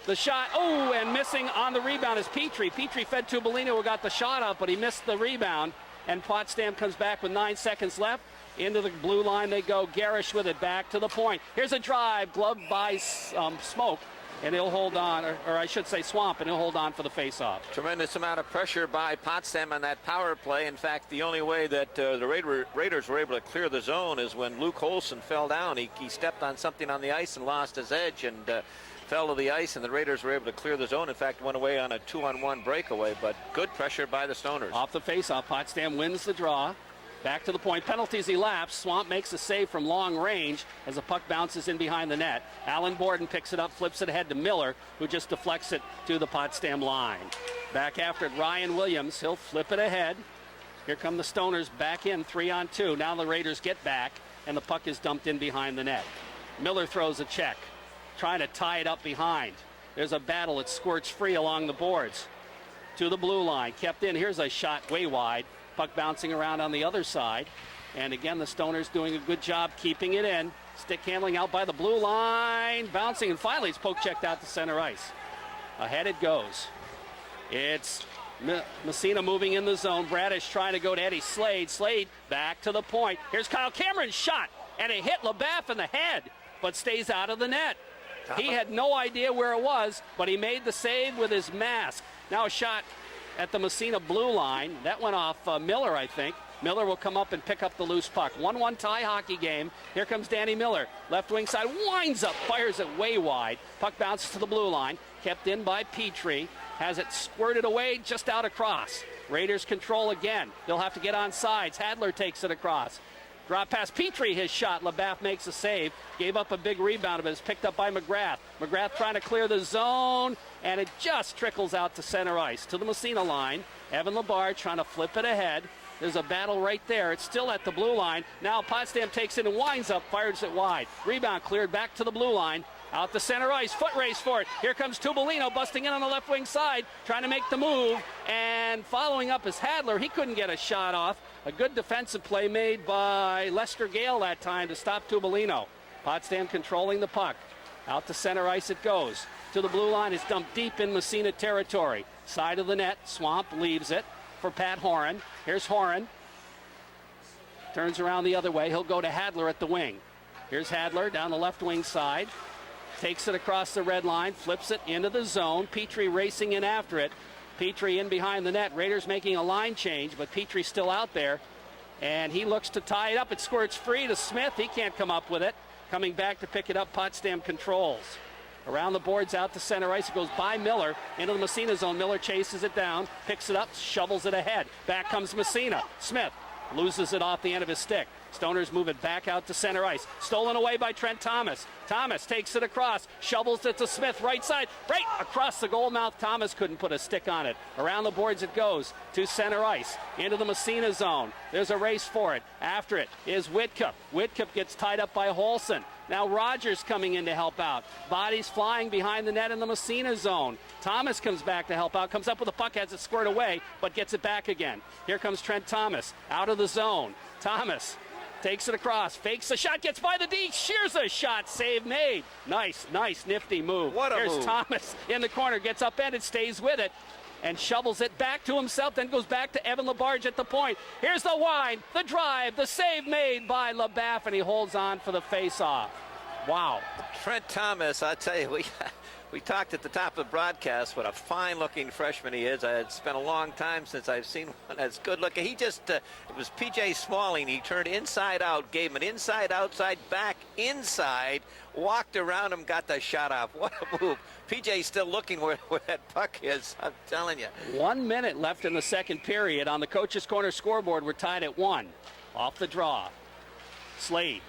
the shot. Oh, and missing on the rebound is Petrie. Petrie fed Tubolino, who got the shot up, but he missed the rebound. And Potsdam comes back with 9 seconds left. Into the blue line they go. Garish with it back to the point. Here's a drive, gloved by Smoke. And he'll hold on, or I should say Swamp, and he'll hold on for the face-off. Tremendous amount of pressure by Potsdam on that power play. In fact, the only way that the Raiders were able to clear the zone is when Luke Holson fell down. He stepped on something on the ice and lost his edge and fell to the ice, and the Raiders were able to clear the zone. In fact, went away on a 2-on-1 breakaway, but good pressure by the Stoners. Off the face-off, Potsdam wins the draw. Back to the point. Penalties elapse. Swamp makes a save from long range as the puck bounces in behind the net. Alan Borden picks it up, flips it ahead to Miller, who just deflects it to the Potsdam line. Back after it, Ryan Williams. He'll flip it ahead. Here come the Stoners back in 3-on-2. Now the Raiders get back, and the puck is dumped in behind the net. Miller throws a check, trying to tie it up behind. There's a battle. It squirts free along the boards. To the blue line. Kept in. Here's a shot way wide. Puck bouncing around on the other side. And again, the Stoners doing a good job keeping it in. Stick handling out by the blue line. Bouncing, and finally it's poke checked out to center ice. Ahead it goes. It's Massena moving in the zone. Bradish trying to go to Eddie Slade. Slade back to the point. Here's Kyle Cameron's shot. And it hit LeBaff in the head, but stays out of the net. He had no idea where it was, but he made the save with his mask. Now a shot at the Massena blue line. That went off Miller, I think. Miller will come up and pick up the loose puck. 1-1 tie hockey game. Here comes Danny Miller. Left wing side, winds up, fires it way wide. Puck bounces to the blue line. Kept in by Petrie. Has it squirted away just out across. Raiders control again. They'll have to get on sides. Hadler takes it across. Drop past Petrie, his shot. LeBaff makes a save. Gave up a big rebound, but it's picked up by McGrath. McGrath trying to clear the zone, and it just trickles out to center ice. To the Massena line. Evan Labarge trying to flip it ahead. There's a battle right there. It's still at the blue line. Now Potsdam takes it and winds up, fires it wide. Rebound cleared back to the blue line. Out to center ice, foot race for it. Here comes Tubolino busting in on the left wing side, trying to make the move. And following up is Hadler. He couldn't get a shot off. A good defensive play made by Lester Gale that time to stop Tubolino. Potsdam controlling the puck. Out to center ice it goes. To the blue line, it's dumped deep in Massena territory. Side of the net, Swamp leaves it for Pat Horan. Here's Horan. Turns around the other way. He'll go to Hadler at the wing. Here's Hadler down the left wing side. Takes it across the red line, flips it into the zone. Petrie racing in after it. Petrie in behind the net. Raiders making a line change, but Petrie's still out there. And he looks to tie it up. It squirts free to Smith. He can't come up with it. Coming back to pick it up, Potsdam controls. Around the boards out to center ice. It goes by Miller into the Massena zone. Miller chases it down, picks it up, shovels it ahead. Back comes Massena. Smith loses it off the end of his stick. Stoners move it back out to center ice. Stolen away by Trent Thomas. Thomas takes it across, shovels it to Smith, right side, right across the goal mouth. Thomas couldn't put a stick on it. Around the boards it goes to center ice, into the Massena zone. There's a race for it. After it is Whitcup. Whitcup gets tied up by Holson. Now Rogers coming in to help out. Bodies flying behind the net in the Massena zone. Thomas comes back to help out, comes up with the puck, has it squared away, but gets it back again. Here comes Trent Thomas, out of the zone. Thomas takes it across, fakes the shot, gets by the D, shears a shot, save made. Nice, nifty move. What a Here's move. Thomas in the corner, gets upended, stays with it, and shovels it back to himself, then goes back to Evan Labarge at the point. Here's the wind, the drive, the save made by LeBaff, and he holds on for the face-off. Wow. Trent Thomas, I tell you, we talked at the top of the broadcast what a fine-looking freshman he is. It's been a long time since I've seen one that's good-looking. He just, it was P.J. Smalling. He turned inside out, gave him an inside-outside, back inside, walked around him, got the shot off. What a move. P.J.'s still looking where that puck is, I'm telling you. 1 minute left in the second period. On the coach's corner scoreboard, we're tied at 1. Off the draw. Slade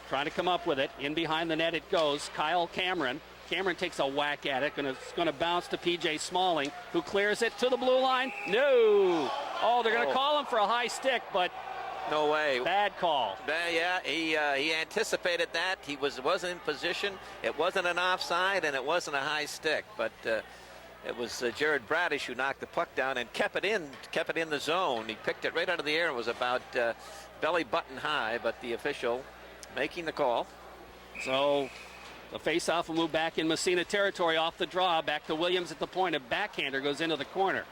trying to come up with it. In behind the net it goes. Kyle Cameron. Cameron takes a whack at it. It's going to bounce to P.J. Smalling, who clears it to the blue line. No. Oh, they're going to call him for a high stick, but no way. Bad call. Yeah, he anticipated that. He wasn't in position. It wasn't an offside, and it wasn't a high stick. But It was Jared Bradish who knocked the puck down and kept it in the zone. He picked it right out of the air and was about belly button high, but the official making the call. So the faceoff will move back in Massena territory off the draw. Back to Williams at the point. A backhander goes into the corner.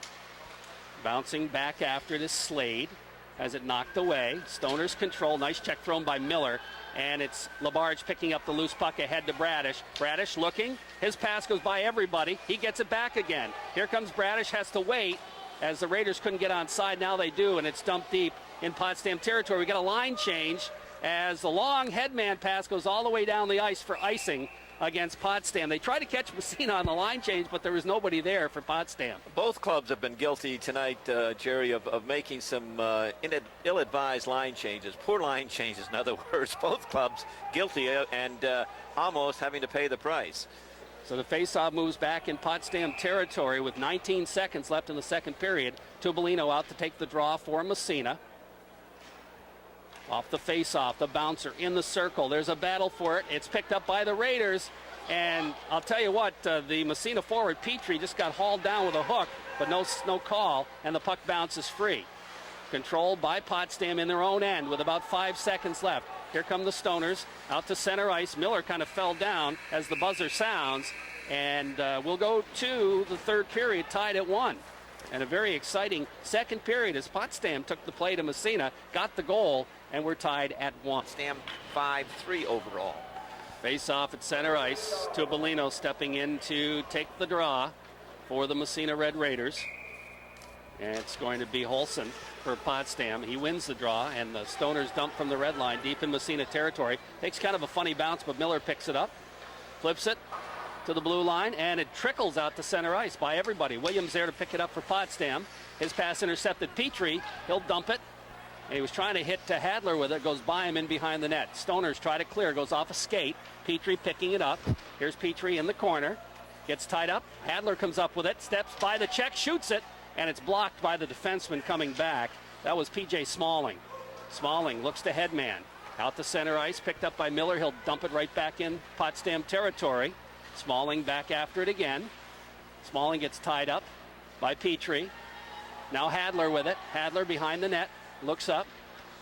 Bouncing back after it is Slade. Has it knocked away. Stoner's control. Nice check thrown by Miller. And it's Labarge picking up the loose puck ahead to Bradish. Bradish looking. His pass goes by everybody. He gets it back again. Here comes Bradish. Has to wait as the Raiders couldn't get onside. Now they do, and it's dumped deep in Potsdam territory. We got a line change as the long headman pass goes all the way down the ice for icing against Potsdam. They tried to catch Massena on the line change, but there was nobody there for Potsdam. Both clubs have been guilty tonight, Jerry, of making some ill-advised line changes. Poor line changes, in other words. Both clubs guilty and almost having to pay the price. So the faceoff moves back in Potsdam territory with 19 seconds left in the second period. Tubolino out to take the draw for Massena. Off the faceoff, the bouncer in the circle. There's a battle for it. It's picked up by the Raiders. And I'll tell you what, the Massena forward, Petrie, just got hauled down with a hook, but no call, and the puck bounces free. Controlled by Potsdam in their own end with about 5 seconds left. Here come the Stoners out to center ice. Miller kind of fell down as the buzzer sounds. And we'll go to the third period tied at 1. And a very exciting second period as Potsdam took the play to Massena, got the goal, and we're tied at 1. Potsdam 5-3 overall. Face off at center ice. Tubolino stepping in to take the draw for the Massena Red Raiders. And it's going to be Holson for Potsdam. He wins the draw, and the Stoners dump from the red line deep in Massena territory. Takes kind of a funny bounce, but Miller picks it up, flips it to the blue line, and it trickles out to center ice by everybody. Williams there to pick it up for Potsdam. His pass intercepted Petrie. He'll dump it. And he was trying to hit to Hadler with it. Goes by him in behind the net. Stoners try to clear. Goes off a skate. Petrie picking it up. Here's Petrie in the corner. Gets tied up. Hadler comes up with it. Steps by the check. Shoots it. And it's blocked by the defenseman coming back. That was P.J. Smalling. Smalling looks to headman. Out to center ice. Picked up by Miller. He'll dump it right back in Potsdam territory. Smalling back after it again. Smalling gets tied up by Petrie. Now Hadler with it. Hadler behind the net. Looks up.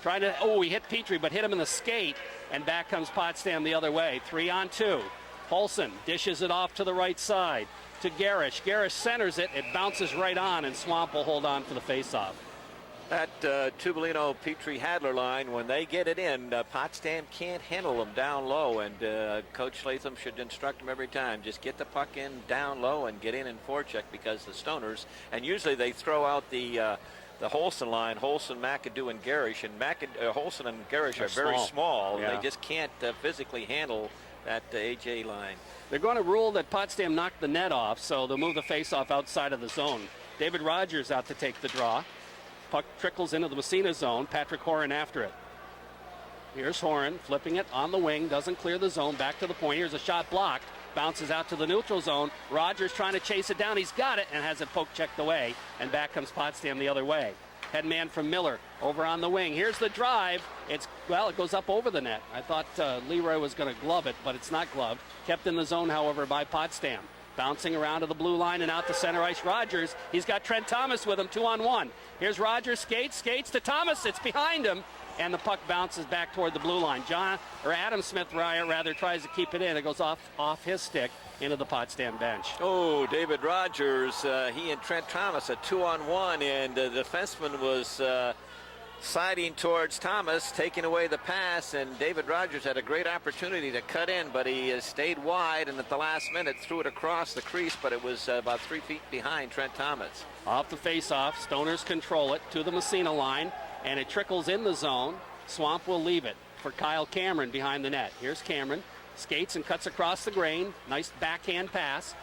Trying to, he hit Petrie, but hit him in the skate. And back comes Potsdam the other way. 3-on-2. Holson dishes it off to the right side to Garish. Garish centers it. It bounces right on, and Swamp will hold on for the faceoff. That Tubolino Petrie Hadler line, when they get it in, Potsdam can't handle them down low, and Coach Latham should instruct them every time. Just get the puck in down low and get in forecheck, because the Stoners, and usually they throw out the Holson line, Holson, McAdoo, and Garish, and Holson and Garish are very small. Yeah. They just can't physically handle that AJ line. They're going to rule that Potsdam knocked the net off, so they'll move the faceoff outside of the zone. David Rogers out to take the draw. Puck trickles into the Massena zone. Patrick Horan after it. Here's Horan flipping it on the wing. Doesn't clear the zone. Back to the point. Here's a shot blocked. Bounces out to the neutral zone. Rogers trying to chase it down. He's got it and has it poke checked away. And back comes Potsdam the other way. Headman from Miller over on the wing. Here's the drive. It goes up over the net. I thought Leroy was going to glove it, but it's not gloved. Kept in the zone, however, by Potsdam. Bouncing around to the blue line and out to center ice. Rogers, he's got Trent Thomas with him, 2-on-1. Here's Rogers, skates to Thomas. It's behind him, and the puck bounces back toward the blue line. Adam Smith rather tries to keep it in. It goes off his stick into the Potsdam bench. Oh, David Rogers, he and Trent Thomas, a 2-on-1, and the defenseman was siding towards Thomas, taking away the pass, and David Rogers had a great opportunity to cut in, but he stayed wide, and at the last minute threw it across the crease, but it was about 3 feet behind Trent Thomas. Off the faceoff, Stoners control it to the Massena line, and it trickles in the zone. Swamp will leave it for Kyle Cameron behind the net. Here's Cameron, skates and cuts across the grain. Nice backhand pass.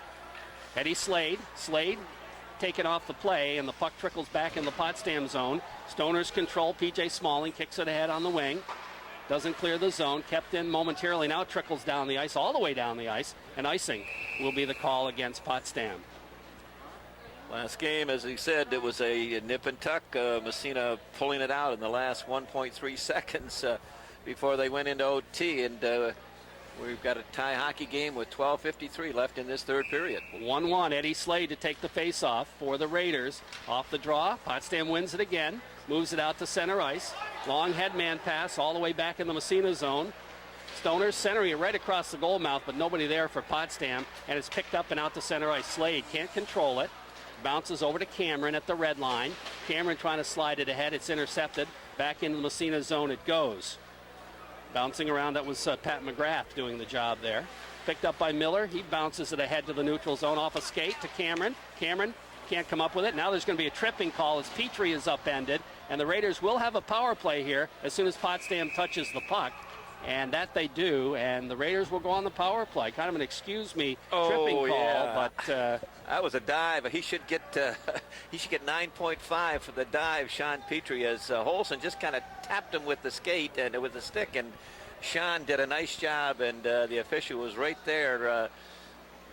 Eddie Slade taken off the play, and the puck trickles back in the Potsdam zone. Stoners control. P.J. Smalling kicks it ahead on the wing. Doesn't clear the zone. Kept in momentarily. Now it trickles down the ice, all the way down the ice. And icing will be the call against Potsdam. Last game, as he said, it was a nip and tuck. Massena pulling it out in the last 1.3 seconds before they went into OT. And We've got a tie hockey game with 12:53 left in this third period. 1-1. Eddie Slade to take the face-off for the Raiders. Off the draw. Potsdam wins it again. Moves it out to center ice. Long headman pass all the way back in the Massena zone. Stoner's centering it right across the goal mouth, but nobody there for Potsdam. And it's picked up and out to center ice. Slade can't control it. Bounces over to Cameron at the red line. Cameron trying to slide it ahead. It's intercepted. Back into the Massena zone it goes. Bouncing around, that was Pat McGrath doing the job there. Picked up by Miller. He bounces it ahead to the neutral zone off a skate to Cameron. Cameron can't come up with it. Now there's going to be a tripping call as Petrie is upended. And the Raiders will have a power play here as soon as Potsdam touches the puck. And that they do. And the Raiders will go on the power play. Kind of an excuse me tripping call. Yeah. But that was a dive. He should get 9.5 for the dive, Sean Petrie, as Holson just kind of tapped him with the skate and with the stick. And Sean did a nice job. And the official was right there,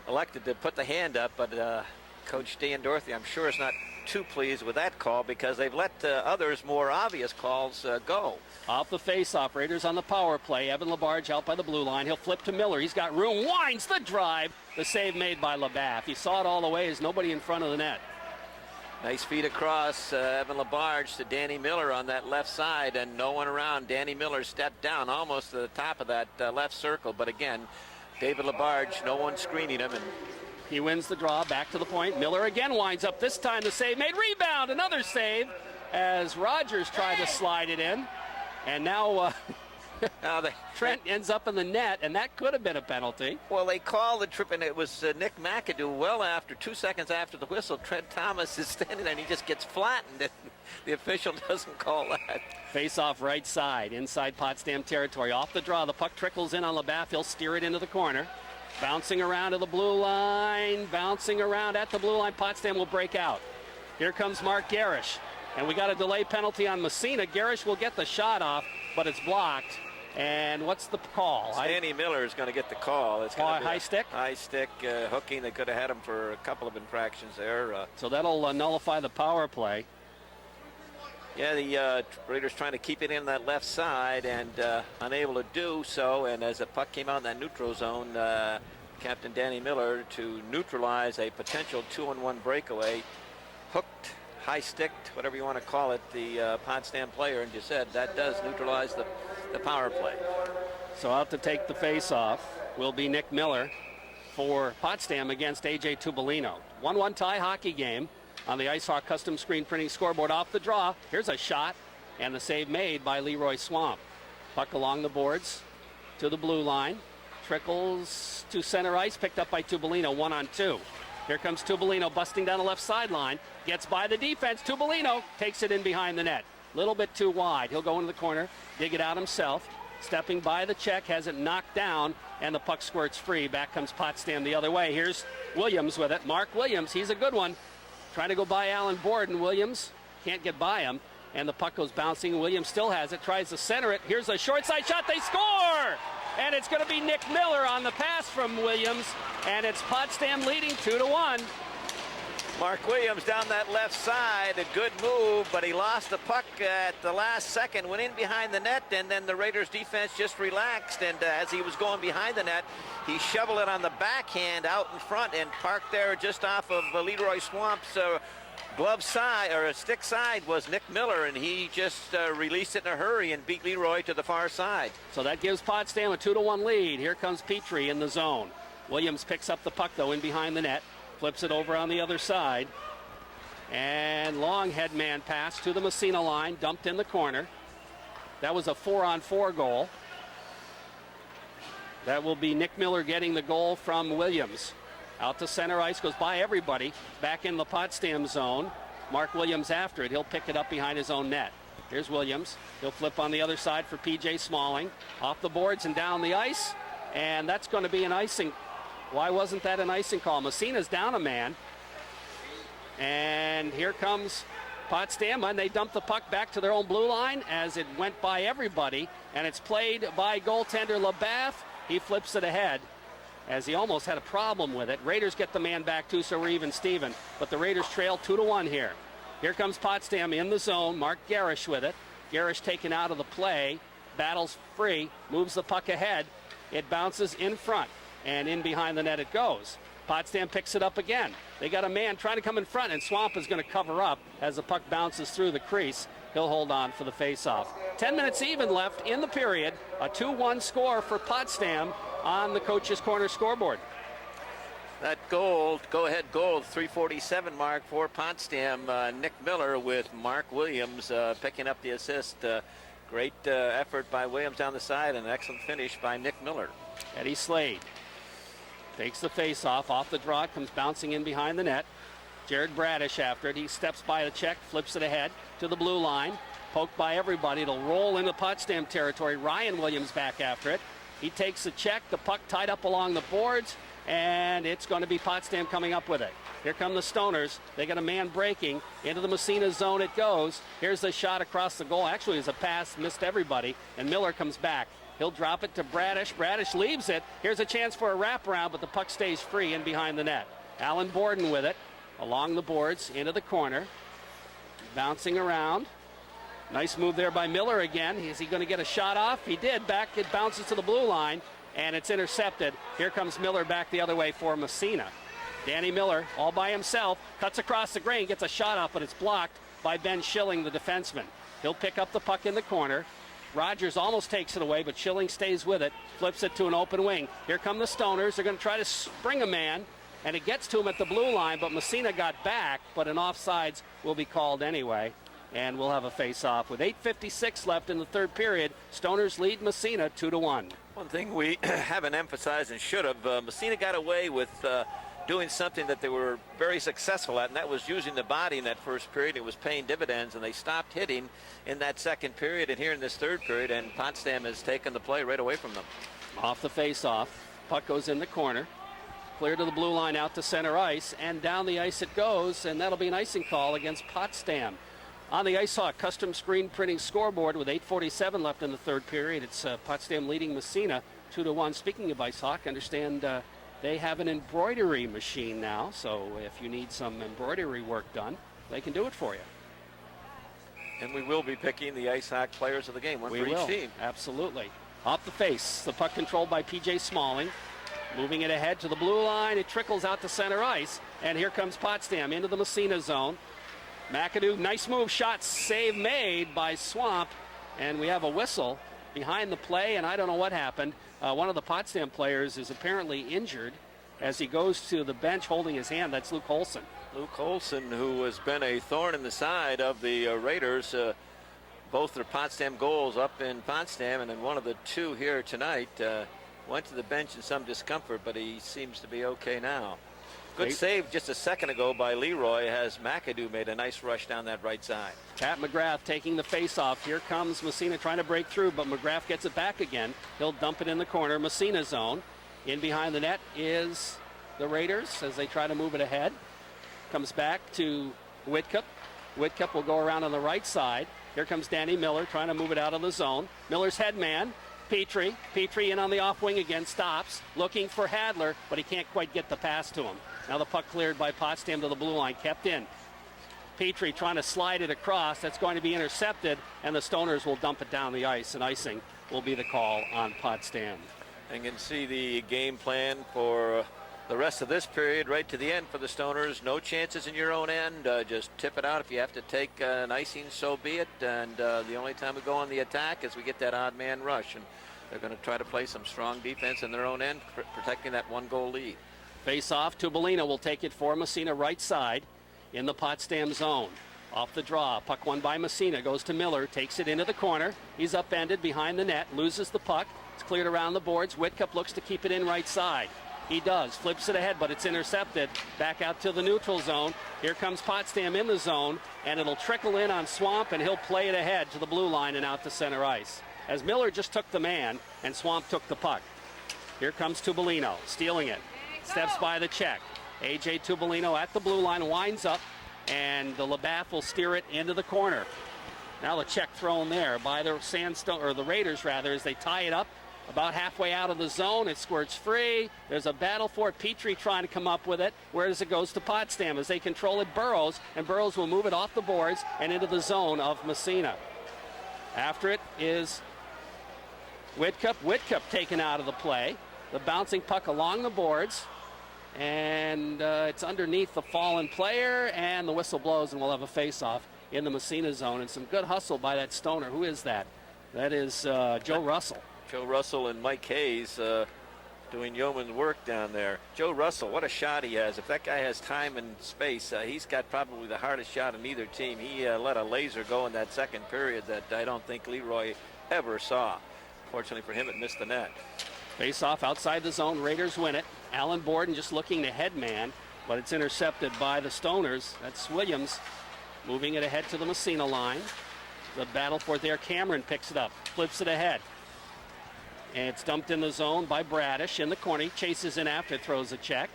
elected to put the hand up. But Coach Dan Dorothy, I'm sure, is not too pleased with that call because they've let others more obvious calls go. Off the face-off, Raiders on the power play. Evan Labarge out by the blue line. He'll flip to Miller. He's got room. Winds the drive. The save made by LaBath. He saw it all the way. There's nobody in front of the net. Nice feed across. Evan Labarge to Danny Miller on that left side, and no one around. Danny Miller stepped down almost to the top of that left circle. But again, David Labarge, no one screening him. And he wins the draw. Back to the point. Miller again winds up. This time the save made. Rebound. Another save as Rogers tried to slide it in. And now Trent ends up in the net, and that could have been a penalty. Well, they called the trip, and it was Nick McAdoo well after 2 seconds after the whistle. Trent Thomas is standing there, and he just gets flattened, and the official doesn't call that. Face off right side, inside Potsdam territory. Off the draw, the puck trickles in on LaBath. He'll steer it into the corner. Bouncing around to the blue line, bouncing around at the blue line. Potsdam will break out. Here comes Mark Garish. And we got a delay penalty on Massena. Garish will get the shot off, but it's blocked. And what's the call? Danny Miller is going to get the call. It's going to be high stick? High stick hooking. They could have had him for a couple of infractions there. So that'll nullify the power play. Yeah, the Raiders trying to keep it in that left side and unable to do so. And as the puck came out in that neutral zone, Captain Danny Miller to neutralize a potential 2-on-1 breakaway, hooked, high sticked, whatever you want to call it, the Potsdam player, and you said that does neutralize the power play. So out to take the face-off will be Nick Miller for Potsdam against A.J. Tubolino. 1-1 tie hockey game on the Ice Hawk custom screen printing scoreboard. Off the draw, here's a shot, and the save made by Leroy Swamp. Puck along the boards to the blue line. Trickles to center ice, picked up by Tubolino, 1-on-2. Here comes Tubolino busting down the left sideline. Gets by the defense. Tubolino takes it in behind the net. Little bit too wide. He'll go into the corner, dig it out himself. Stepping by the check, has it knocked down, and the puck squirts free. Back comes Potsdam the other way. Here's Williams with it. Mark Williams, he's a good one. Trying to go by Alan Borden. Williams can't get by him, and the puck goes bouncing. Williams still has it, tries to center it. Here's a short side shot. They score! And it's going to be Nick Miller on the pass from Williams, and it's Potsdam leading 2-1. Mark Williams down that left side, a good move, but he lost the puck at the last second, went in behind the net, and then the Raiders defense just relaxed, and as he was going behind the net, he shoveled it on the backhand out in front and parked there just off of Leroy Swamp's glove side, or a stick side, was Nick Miller, and he just released it in a hurry and beat Leroy to the far side. So that gives Potsdam a 2-1 lead. Here comes Petrie in the zone. Williams picks up the puck, though, in behind the net. Flips it over on the other side. And long headman pass to the Massena line, dumped in the corner. That was a 4-on-4 goal. That will be Nick Miller getting the goal from Williams. Out to center ice, goes by everybody. Back in the Potsdam zone. Mark Williams after it. He'll pick it up behind his own net. Here's Williams. He'll flip on the other side for P.J. Smalling. Off the boards and down the ice. And that's going to be an icing. Why wasn't that an icing call? Massena's down a man. And here comes Potsdam, and they dump the puck back to their own blue line as it went by everybody. And it's played by goaltender LaBath. He flips it ahead as he almost had a problem with it. Raiders get the man back too, so we're even Steven. But the Raiders trail 2-1 here. Here comes Potsdam in the zone. Mark Garish with it. Garish taken out of the play. battles free, moves the puck ahead. It bounces in front, and in behind the net it goes. Potsdam picks it up again. They got a man trying to come in front, and Swamp is going to cover up as the puck bounces through the crease. He'll hold on for the faceoff. 10 minutes even left in the period. A 2-1 score for Potsdam on the coach's corner scoreboard. That goal, go-ahead goal, 3:47 mark for Potsdam. Nick Miller with Mark Williams picking up the assist. Great effort by Williams down the side, and an excellent finish by Nick Miller. Eddie Slade takes the face-off. Off the draw, comes bouncing in behind the net. Jared Bradish after it. He steps by the check, flips it ahead to the blue line. Poked by everybody. It'll roll into Potsdam territory. Ryan Williams back after it. He takes the check. The puck tied up along the boards, and it's going to be Potsdam coming up with it. Here come the Stoners. They got a man breaking. Into the Massena zone it goes. Here's the shot across the goal. Actually, it's a pass, missed everybody, and Miller comes back. He'll drop it to Bradish. Bradish leaves it. Here's a chance for a wraparound, but the puck stays free in behind the net. Alan Borden with it. Along the boards, into the corner. Bouncing around. Nice move there by Miller again. Is he going to get a shot off? He did. Back, it bounces to the blue line, and it's intercepted. Here comes Miller back the other way for Massena. Danny Miller, all by himself, cuts across the grain, gets a shot off, but it's blocked by Ben Schilling, the defenseman. He'll pick up the puck in the corner. Rogers almost takes it away, but Schilling stays with it, flips it to an open wing. Here come the Stoners. They're going to try to spring a man, and it gets to him at the blue line, but Massena got back, but an offsides will be called anyway, and we'll have a face-off. With 8:56 left in the third period, Stoners lead Massena 2-1. One thing we haven't emphasized and should have, Massena got away with doing something that they were very successful at, and that was using the body in that first period. It was paying dividends, and they stopped hitting in that second period and here in this third period, and Potsdam has taken the play right away from them. Off the face-off, puck goes in the corner. Clear to the blue line out to center ice, and down the ice it goes, and that'll be an icing call against Potsdam. On the Ice Hawk custom screen printing scoreboard with 8:47 left in the third period, it's Potsdam leading Massena 2-1. Speaking of Ice Hawk, I understand they have an embroidery machine now, so if you need some embroidery work done, they can do it for you. And we will be picking the Ice Hawk players of the game, one for each team. Absolutely. Off the face, the puck controlled by P.J. Smalling. Moving it ahead to the blue line, it trickles out to center ice, and here comes Potsdam into the Massena zone. McAdoo, nice move, shot, save made by Swamp, and we have a whistle behind the play, and I don't know what happened. One of the Potsdam players is apparently injured as he goes to the bench holding his hand. That's Luke Holson. Luke Holson, who has been a thorn in the side of the Raiders. Both their Potsdam goals up in Potsdam, and then one of the two here tonight. Went to the bench in some discomfort, but he seems to be okay now. Good save just a second ago by Leroy as McAdoo made a nice rush down that right side. Pat McGrath taking the face-off. Here comes Massena trying to break through, but McGrath gets it back again. He'll dump it in the corner. Massena zone. In behind the net is the Raiders as they try to move it ahead. Comes back to Whitcup. Whitcup will go around on the right side. Here comes Danny Miller trying to move it out of the zone. Miller's head man. Petrie in on the off wing again, stops, looking for Hadler, but he can't quite get the pass to him. Now the puck cleared by Potsdam to the blue line, kept in. Petrie trying to slide it across. That's going to be intercepted, and the Stoners will dump it down the ice, and icing will be the call on Potsdam. And you can see the game plan for the rest of this period right to the end for the Stoners. No chances in your own end. Just tip it out. If you have to take an icing, so be it. And the only time we go on the attack is we get that odd man rush. And they're going to try to play some strong defense in their own end, protecting that one-goal lead. Face off. Tubolino will take it for Massena right side in the Potsdam zone. Off the draw. Puck won by Massena. Goes to Miller. Takes it into the corner. He's upended behind the net. Loses the puck. It's cleared around the boards. Whitcup looks to keep it in right side. He does. Flips it ahead, but it's intercepted. Back out to the neutral zone. Here comes Potsdam in the zone, and it'll trickle in on Swamp, and he'll play it ahead to the blue line and out to center ice. As Miller just took the man, and Swamp took the puck. Here comes Tubolino, stealing it. Steps by the check. A.J. Tubolino at the blue line, winds up, and the LeBath will steer it into the corner. Now the check thrown there by the Sandstone, or the Raiders rather, as they tie it up. About halfway out of the zone, it squirts free. There's a battle for it. Petrie trying to come up with it. Whereas it goes to Potsdam as they control it, Burrows, and Burrows will move it off the boards and into the zone of Massena. After it is Whitcup taken out of the play. The bouncing puck along the boards. And it's underneath the fallen player, and the whistle blows, and we'll have a face-off in the Massena zone. And some good hustle by that Stoner. Who is that? That is Joe Russell. Joe Russell and Mike Hayes doing yeoman's work down there. Joe Russell, what a shot he has. If that guy has time and space, he's got probably the hardest shot in either team. He let a laser go in that second period that I don't think Leroy ever saw. Fortunately for him, it missed the net. Face off outside the zone. Raiders win it. Alan Borden just looking to head man, but it's intercepted by the Stoners. That's Williams moving it ahead to the Massena line. The battle for it there. Cameron picks it up, flips it ahead. And it's dumped in the zone by Bradish in the corner. He chases in after, throws a check.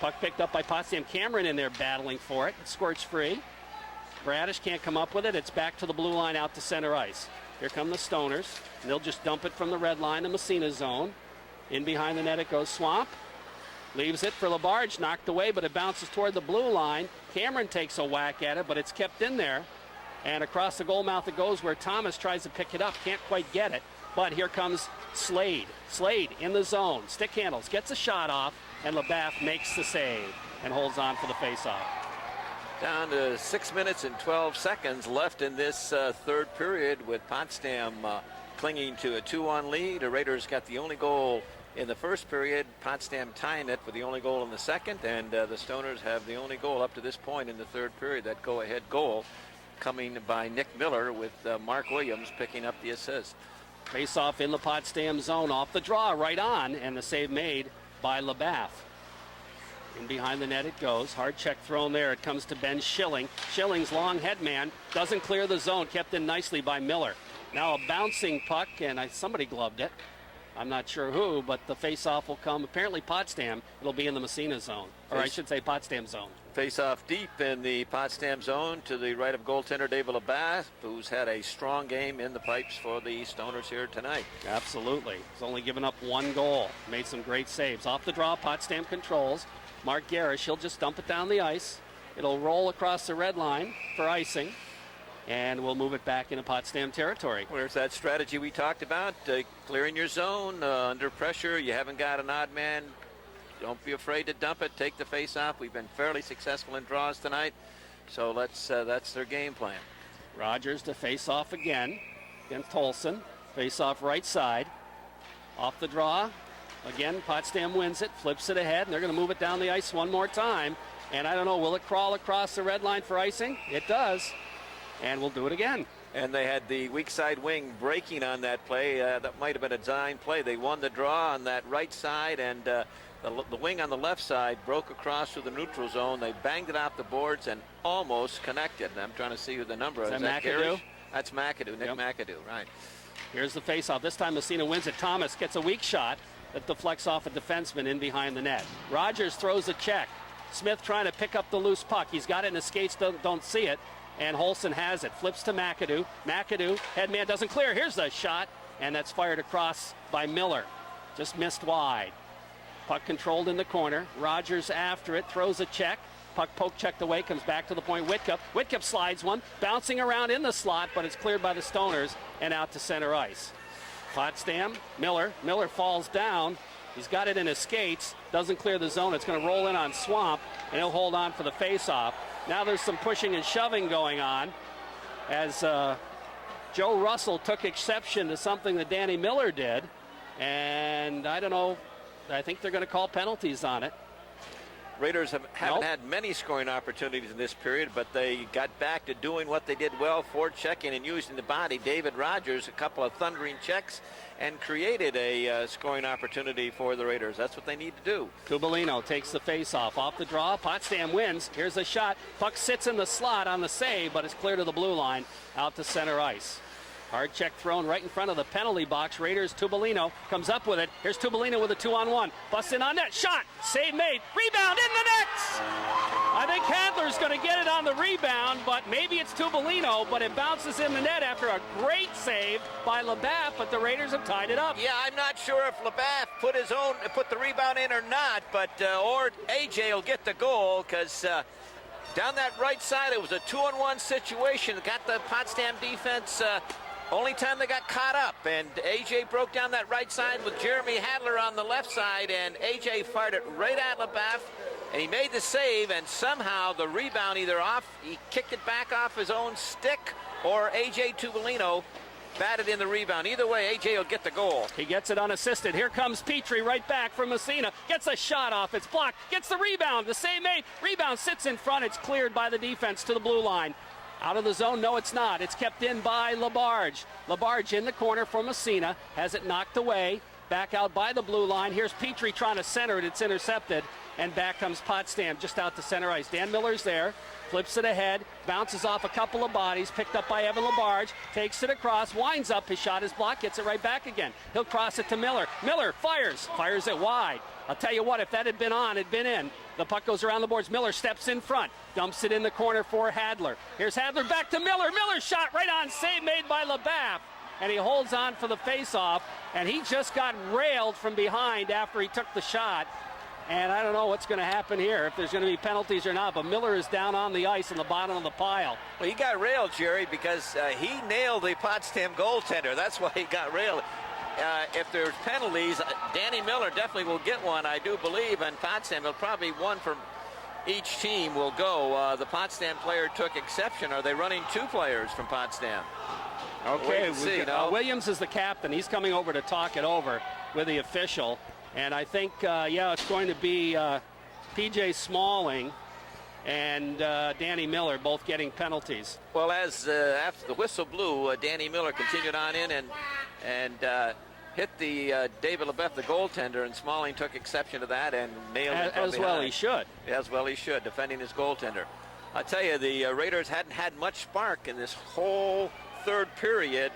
Puck picked up by Potsdam. Cameron in there battling for it. It squirts free. Bradish can't come up with it. It's back to the blue line out to center ice. Here come the Stoners. And they'll just dump it from the red line, the Massena zone. In behind the net it goes Swamp. Leaves it for Labarge, knocked away, but it bounces toward the blue line. Cameron takes a whack at it, but it's kept in there. And across the goal mouth it goes, where Thomas tries to pick it up. Can't quite get it. But here comes Slade. Slade in the zone. Stick handles, gets a shot off, and LeBaff makes the save and holds on for the faceoff. Down to 6 minutes and 12 seconds left in this third period, with Potsdam clinging to a 2-1 lead. The Raiders got the only goal in the first period. Potsdam tying it for the only goal in the second, and the Stoners have the only goal up to this point in the third period. That go-ahead goal coming by Nick Miller, with Mark Williams picking up the assist. Face off in the Potsdam zone, off the draw, right on, and the save made by LeBaff. In behind the net it goes. Hard check thrown there. It comes to Ben Schilling. Schilling's long head man doesn't clear the zone. Kept in nicely by Miller. Now a bouncing puck, and somebody gloved it. I'm not sure who, but the face-off will come. Apparently Potsdam. It'll be in the Massena zone, or I should say Potsdam zone. Face-off deep in the Potsdam zone to the right of goaltender David LeBaff, who's had a strong game in the pipes for the Stoners here tonight. Absolutely. He's only given up one goal. Made some great saves. Off the draw, Potsdam controls. Mark Garish, he'll just dump it down the ice. It'll roll across the red line for icing, and we'll move it back into Potsdam territory. Where's that strategy we talked about? Clearing your zone under pressure. You haven't got an odd man. Don't be afraid to dump it. Take the face off. We've been fairly successful in draws tonight, so that's their game plan. Rogers to face off again against Tolson. Face off right side. Off the draw. Again, Potsdam wins it, flips it ahead, and they're going to move it down the ice one more time. And I don't know, will it crawl across the red line for icing? It does. And we'll do it again. And they had the weak side wing breaking on that play. That might have been a design play. They won the draw on that right side, and the wing on the left side broke across through the neutral zone. They banged it off the boards and almost connected. And I'm trying to see who the number is. Is that McAdoo? That's McAdoo, Nick Yep. McAdoo, right. Here's the face-off. This time Massena wins it. Thomas gets a weak shot that deflects off a defenseman in behind the net. Rogers throws a check. Smith trying to pick up the loose puck. He's got it in his skates, don't see it. And Holson has it. Flips to McAdoo. McAdoo, headman doesn't clear. Here's the shot, and that's fired across by Miller. Just missed wide. Puck controlled in the corner. Rogers after it, throws a check. Puck poke checked away, comes back to the point. Whitcup slides one, bouncing around in the slot, but it's cleared by the Stoners and out to center ice. Potsdam, Miller falls down. He's got it in his skates, doesn't clear the zone. It's going to roll in on Swamp, and he'll hold on for the face-off. Now there's some pushing and shoving going on as Joe Russell took exception to something that Danny Miller did. And I don't know, I think they're going to call penalties on it. Raiders haven't had many scoring opportunities in this period, but they got back to doing what they did well, forechecking and using the body. David Rogers, a couple of thundering checks, and created a scoring opportunity for the Raiders. That's what they need to do. Tubolino takes the face-off. Off the draw, Potsdam wins. Here's a shot. Puck sits in the slot on the save, but it's clear to the blue line, out to center ice. Hard check thrown right in front of the penalty box. Raiders, Tubolino comes up with it. Here's Tubolino with a 2-on-1. Busts in on net. Shot. Save made. Rebound in the net. I think Hadler's going to get it on the rebound, but maybe it's Tubolino, but it bounces in the net after a great save by LeBaff, but the Raiders have tied it up. Yeah, I'm not sure if LeBaff put the rebound in or not, but or AJ will get the goal, because down that right side it was a 2-on-1 situation. Got the Potsdam defense Only time they got caught up, and A.J. broke down that right side with Jeremy Hadler on the left side, and A.J. fired it right at LeBaf, and he made the save, and somehow the rebound either he kicked it back off his own stick, or A.J. Tubolino batted in the rebound. Either way, A.J. will get the goal. He gets it unassisted. Here comes Petrie right back from Massena. Gets a shot off. It's blocked. Gets the rebound. The same made. Rebound sits in front. It's cleared by the defense to the blue line. Out of the zone, no, it's not. It's kept in by Labarge. Labarge in the corner for Massena. Has it knocked away. Back out by the blue line. Here's Petrie trying to center it. It's intercepted. And back comes Potsdam just out to center ice. Dan Miller's there. Flips it ahead. Bounces off a couple of bodies. Picked up by Evan Labarge. Takes it across. Winds up. His shot is blocked. Gets it right back again. He'll cross it to Miller. Miller fires. Fires it wide. I'll tell you what, if that had been on, it'd been in. The puck goes around the boards. Miller steps in front. Dumps it in the corner for Hadler. Here's Hadler back to Miller. Miller shot right on. Save made by LeBaf. And he holds on for the faceoff. And he just got railed from behind after he took the shot. And I don't know what's going to happen here, if there's going to be penalties or not. But Miller is down on the ice in the bottom of the pile. Well, he got railed, Jerry, because he nailed the Potsdam goaltender. That's why he got railed. If there's penalties, Danny Miller definitely will get one, I do believe, and Potsdam will probably one from each team will go. The Potsdam player took exception. Are they running two players from Potsdam? Okay, Williams is the captain. He's coming over to talk it over with the official. And I think, it's going to be P.J. Smalling and Danny Miller both getting penalties. Well, as after the whistle blew, Danny Miller continued on in and hit the David LeBeff, the goaltender, and Smalling took exception to that and nailed it from as behind. well he should. As well he should, defending his goaltender. I tell you, the Raiders hadn't had much spark in this whole third period.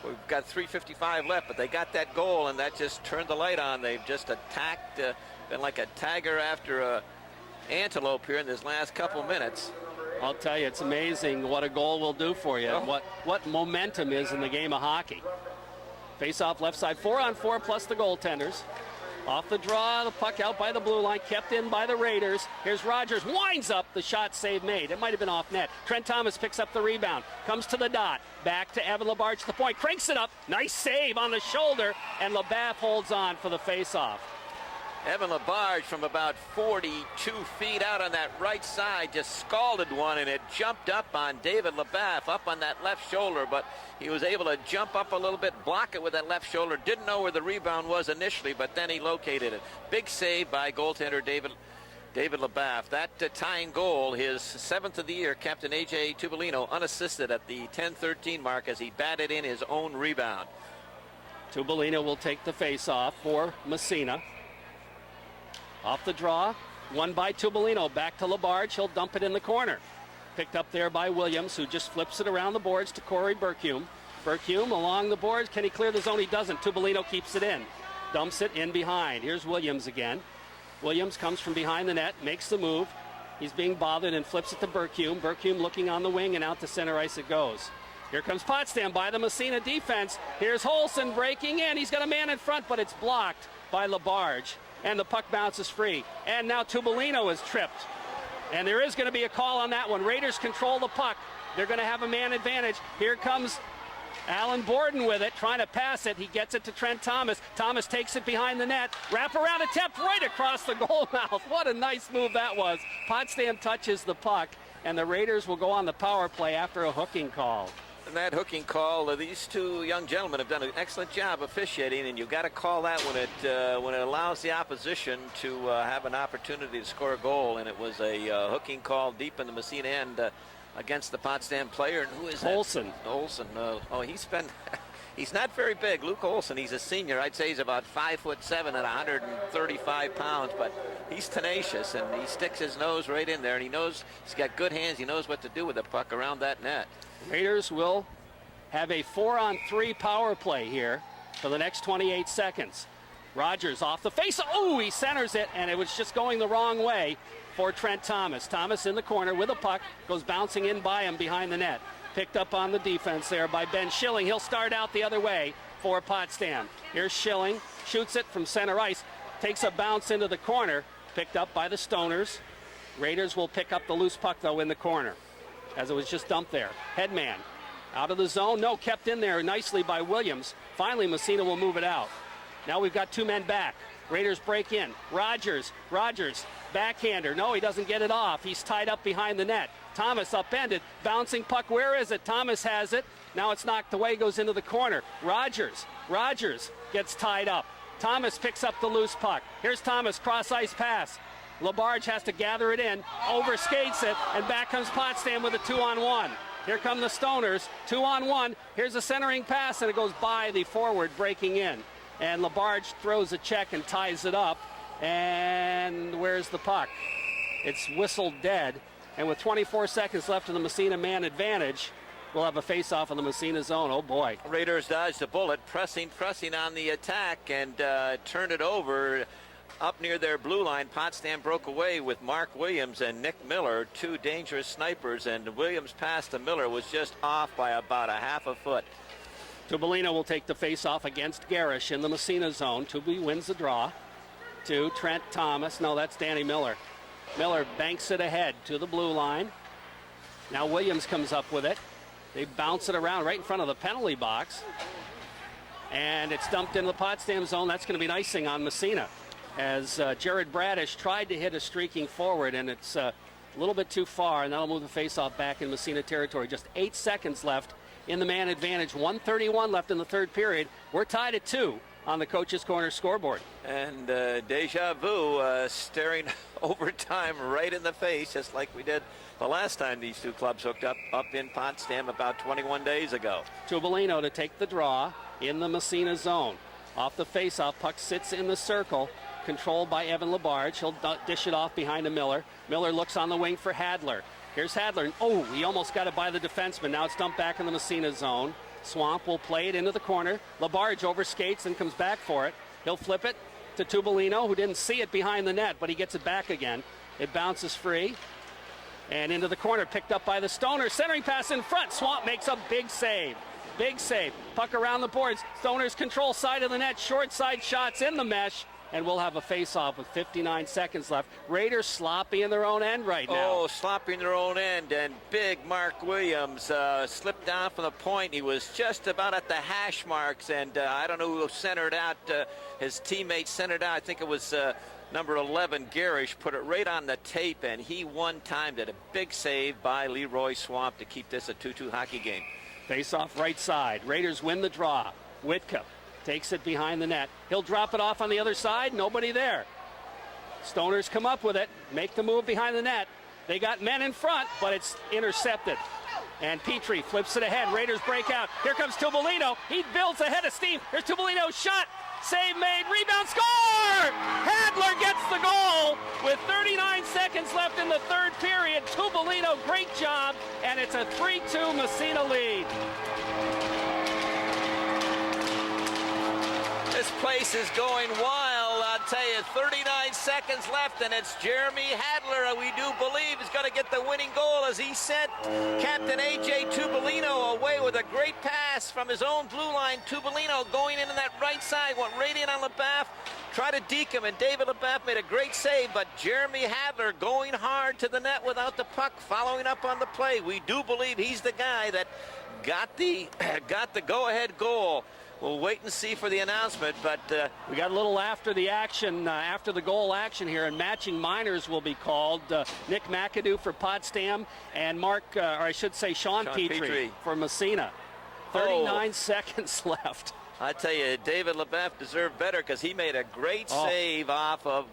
We've got 3:55 left, but they got that goal, and that just turned the light on. They've just attacked, been like a tiger after a antelope here in this last couple minutes. I'll tell you, it's amazing what a goal will do for you, what momentum is in the game of hockey. Face-off left side, 4-on-4 plus the goaltenders. Off the draw, the puck out by the blue line, kept in by the Raiders. Here's Rogers, winds up, the shot save made. It might have been off net. Trent Thomas picks up the rebound, comes to the dot, back to Evan Labarge to the point, cranks it up, nice save on the shoulder, and LeBaf holds on for the face-off. Evan Labarge from about 42 feet out on that right side just scalded one, and it jumped up on David LeBaf up on that left shoulder, but he was able to jump up a little bit, block it with that left shoulder. Didn't know where the rebound was initially, but then he located it. Big save by goaltender David LeBaf. That tying goal, his 7th of the year, kept an A.J. Tubolino unassisted at the 10-13 mark as he batted in his own rebound. Tubolino will take the face-off for Massena. Off the draw, won by Tubolino. Back to Labarge. He'll dump it in the corner. Picked up there by Williams, who just flips it around the boards to Corey Berkume. Berkume along the boards. Can he clear the zone? He doesn't. Tubolino keeps it in. Dumps it in behind. Here's Williams again. Williams comes from behind the net, makes the move. He's being bothered and flips it to Berkume. Berkume looking on the wing, and out to center ice it goes. Here comes Potsdam by the Massena defense. Here's Holson breaking in. He's got a man in front, but it's blocked by Labarge. And the puck bounces free. And now Tubolino is tripped. And there is going to be a call on that one. Raiders control the puck. They're going to have a man advantage. Here comes Alan Borden with it, trying to pass it. He gets it to Trent Thomas. Thomas takes it behind the net. Wrap-around attempt right across the goal mouth. What a nice move that was. Potsdam touches the puck, and the Raiders will go on the power play after a hooking call. And that hooking call, these two young gentlemen have done an excellent job officiating, and you've got to call that when it allows the opposition to have an opportunity to score a goal. And it was a hooking call deep in the Massena end against the Potsdam player. And who is that? Olson. Olson. He's not very big, Luke Olson. He's a senior. I'd say he's about 5'7" and 135 pounds, but he's tenacious, and he sticks his nose right in there, and he knows he's got good hands. He knows what to do with the puck around that net. Raiders will have a 4-on-3 power play here for the next 28 seconds. Rogers off the face. Oh, he centers it, and it was just going the wrong way for Trent Thomas. Thomas in the corner with a puck, goes bouncing in by him behind the net. Picked up on the defense there by Ben Schilling. He'll start out the other way for Potsdam. Here's Schilling, shoots it from center ice, takes a bounce into the corner, picked up by the Stoners. Raiders will pick up the loose puck, though, in the corner, as it was just dumped there. Headman Out of the zone. No, kept in there nicely by Williams. Finally, Massena will move it out. Now we've got 2 men back. Raiders break in. Rogers, backhander. No, he doesn't get it off. He's tied up behind the net. Thomas upended. Bouncing puck. Where is it? Thomas has it. Now it's knocked away, goes into the corner. Rogers gets tied up. Thomas picks up the loose puck. Here's Thomas, cross-ice pass. Labarge has to gather it in, overskates it, and back comes Potsdam with a 2-on-1. Here come the Stoners, 2-on-1. Here's a centering pass, and it goes by the forward breaking in. And Labarge throws a check and ties it up. And where's the puck? It's whistled dead. And with 24 seconds left in the Massena man advantage, we'll have a face-off in the Massena zone. Oh, boy. Raiders dodged a bullet, pressing on the attack, and turned it over up near their blue line. Potsdam broke away with Mark Williams and Nick Miller, 2 dangerous snipers, and Williams' pass to Miller was just off by about a half a foot. Tubolino will take the face-off against Garish in the Massena zone. Tubby wins the draw to Trent Thomas. No, that's Danny Miller. Miller banks it ahead to the blue line. Now Williams comes up with it. They bounce it around right in front of the penalty box. And it's dumped into the Potsdam zone. That's going to be an icing on Massena. As Jared Bradish tried to hit a streaking forward, and it's a little bit too far, and that'll move the face-off back in Massena territory. Just 8 seconds left in the man advantage. 1:31 left in the third period. We're tied at 2 on the Coach's Corner scoreboard. And deja vu, staring overtime right in the face, just like we did the last time these 2 clubs hooked up in Potsdam about 21 days ago. Tubolino to take the draw in the Massena zone. Off the face-off, puck sits in the circle, controlled by Evan Labarge. He'll dish it off behind to Miller. Miller looks on the wing for Hadler. Here's Hadler. Oh, he almost got it by the defenseman. Now it's dumped back in the Massena zone. Swamp will play it into the corner. Labarge overskates and comes back for it. He'll flip it to Tubolino, who didn't see it behind the net, but he gets it back again. It bounces free. And into the corner, picked up by the Stoners. Centering pass in front. Swamp makes a big save. Big save. Puck around the boards. Stoners control side of the net. Short side shots in the mesh. And we'll have a face-off with 59 seconds left. Raiders sloppy in their own end right now. Oh, sloppy in their own end. And big Mark Williams slipped down from the point. He was just about at the hash marks. And I don't know who centered out. His teammate centered out. I think it was number 11, Garish, put it right on the tape. And he one-timed it. A big save by Leroy Swamp to keep this a 2-2 hockey game. Face-off right side. Raiders win the draw. Whitcup takes it behind the net. He'll drop it off on the other side. Nobody there. Stoners come up with it. Make the move behind the net. They got men in front, but it's intercepted. And Petrie flips it ahead. Raiders break out. Here comes Tubolino. He builds ahead of steam. Here's Tubolino's shot. Save made. Rebound. Score! Hadler gets the goal with 39 seconds left in the third period. Tubolino, great job. And it's a 3-2 Massena lead. This place is going wild. I'll tell you, 39 seconds left, and it's Jeremy Hadler, we do believe, is going to get the winning goal as he sent Captain A.J. Tubolino away with a great pass from his own blue line. Tubolino going into that right side, went right in on LeBaff, tried to deke him, and David LeBaff made a great save, but Jeremy Hadler going hard to the net without the puck, following up on the play. We do believe he's the guy that got the go-ahead goal. We'll wait and see for the announcement, but we got a little after the action, after the goal action here, and matching minors will be called. Nick McAdoo for Potsdam and Sean Petrie for Massena. 39 seconds left. I tell you, David LeBeff deserved better because he made a great save off of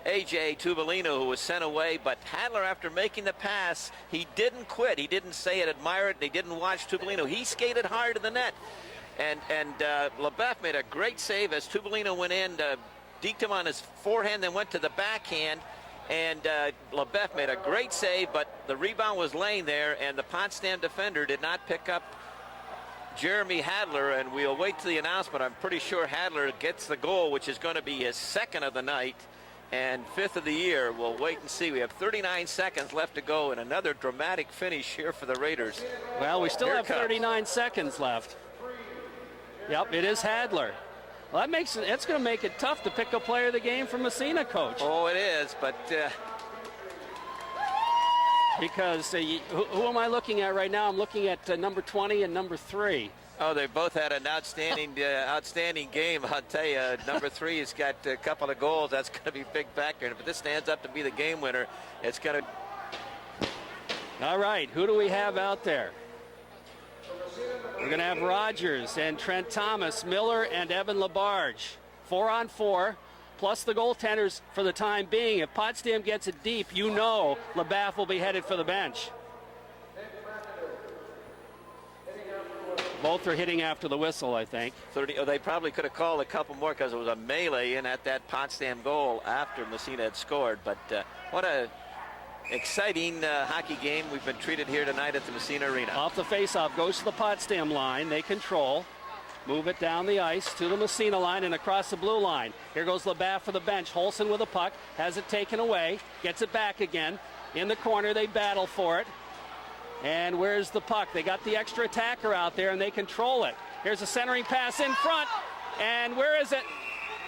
A.J. Tubolino, who was sent away. But Hadler, after making the pass, he didn't quit. He didn't say it, admire it. He didn't watch Tubolino. He skated hard to the net. And LeBeff made a great save as Tubolino went in, deked him on his forehand, then went to the backhand. And LeBeff made a great save, but the rebound was laying there, and the Potsdam defender did not pick up Jeremy Hadler, and we'll wait till the announcement. I'm pretty sure Hadler gets the goal, which is going to be his second of the night and 5th of the year. We'll wait and see. We have 39 seconds left to go, and another dramatic finish here for the Raiders. Well, we still have 39 seconds left. Yep, it is Hadler. Well, it's going to make it tough to pick a player of the game for Massena, Coach. Oh, it is, but because who am I looking at right now? I'm looking at number 20 and number 3. Oh, they both had an outstanding game. I'll tell you, number 3 has got a couple of goals. That's going to be a big factor. And if this stands up to be the game winner, it's going to. All right, who do we have out there? We're going to have Rogers and Trent Thomas, Miller and Evan Labarge. 4-on-4, plus the goaltenders for the time being. If Potsdam gets it deep, you know LeBaff will be headed for the bench. Both are hitting after the whistle, I think. 30. Oh, they probably could have called a couple more because it was a melee in at that Potsdam goal after Massena had scored. But what a exciting hockey game we've been treated here tonight at the Massena Arena. Off the faceoff, goes to the Potsdam line. They control. Move it down the ice to the Massena line and across the blue line. Here goes LeBaff for the bench. Holson with a puck. Has it taken away. Gets it back again. In the corner, they battle for it. And where's the puck? They got the extra attacker out there, and they control it. Here's a centering pass in front. And where is it?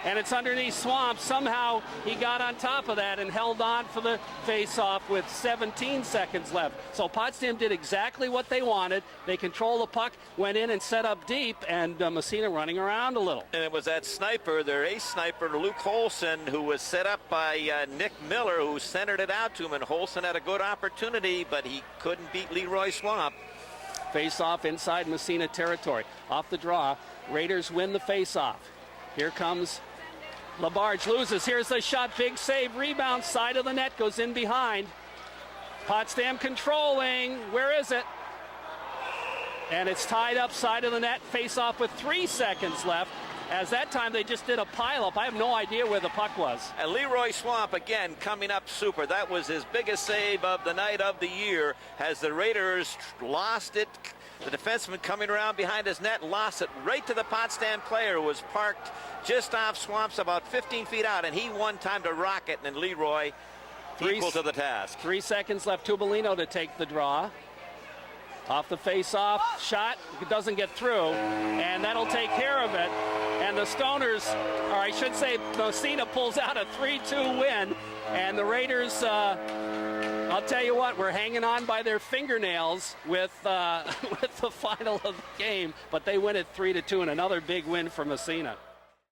And it's underneath Swamp. Somehow he got on top of that and held on for the face-off with 17 seconds left. So Potsdam did exactly what they wanted. They control the puck, went in and set up deep, and Massena running around a little. And it was that sniper, their ace sniper, Luke Holson, who was set up by Nick Miller, who centered it out to him. And Holson had a good opportunity, but he couldn't beat Leroy Swamp. Face-off inside Massena territory. Off the draw, Raiders win the face-off. Here comes Labarge, loses. Here's the shot. Big save. Rebound. Side of the net. Goes in behind. Potsdam controlling. Where is it? And it's tied up side of the net. Face off with 3 seconds left. As that time they just did a pileup. I have no idea where the puck was. And Leroy Swamp again coming up super. That was his biggest save of the night of the year as the Raiders lost it. The defenseman coming around behind his net lost it right to the Potsdam player who was parked just off Swamps about 15 feet out, and he won time to rock it, and Leroy equal to the task. 3 seconds left. Tubolino to take the draw. Off the face-off, shot, doesn't get through, and that'll take care of it. And the Stoners, or I should say Massena, pulls out a 3-2 win, and the Raiders, I'll tell you what, we're hanging on by their fingernails with the final of the game, but they win it 3-2, and another big win for Massena.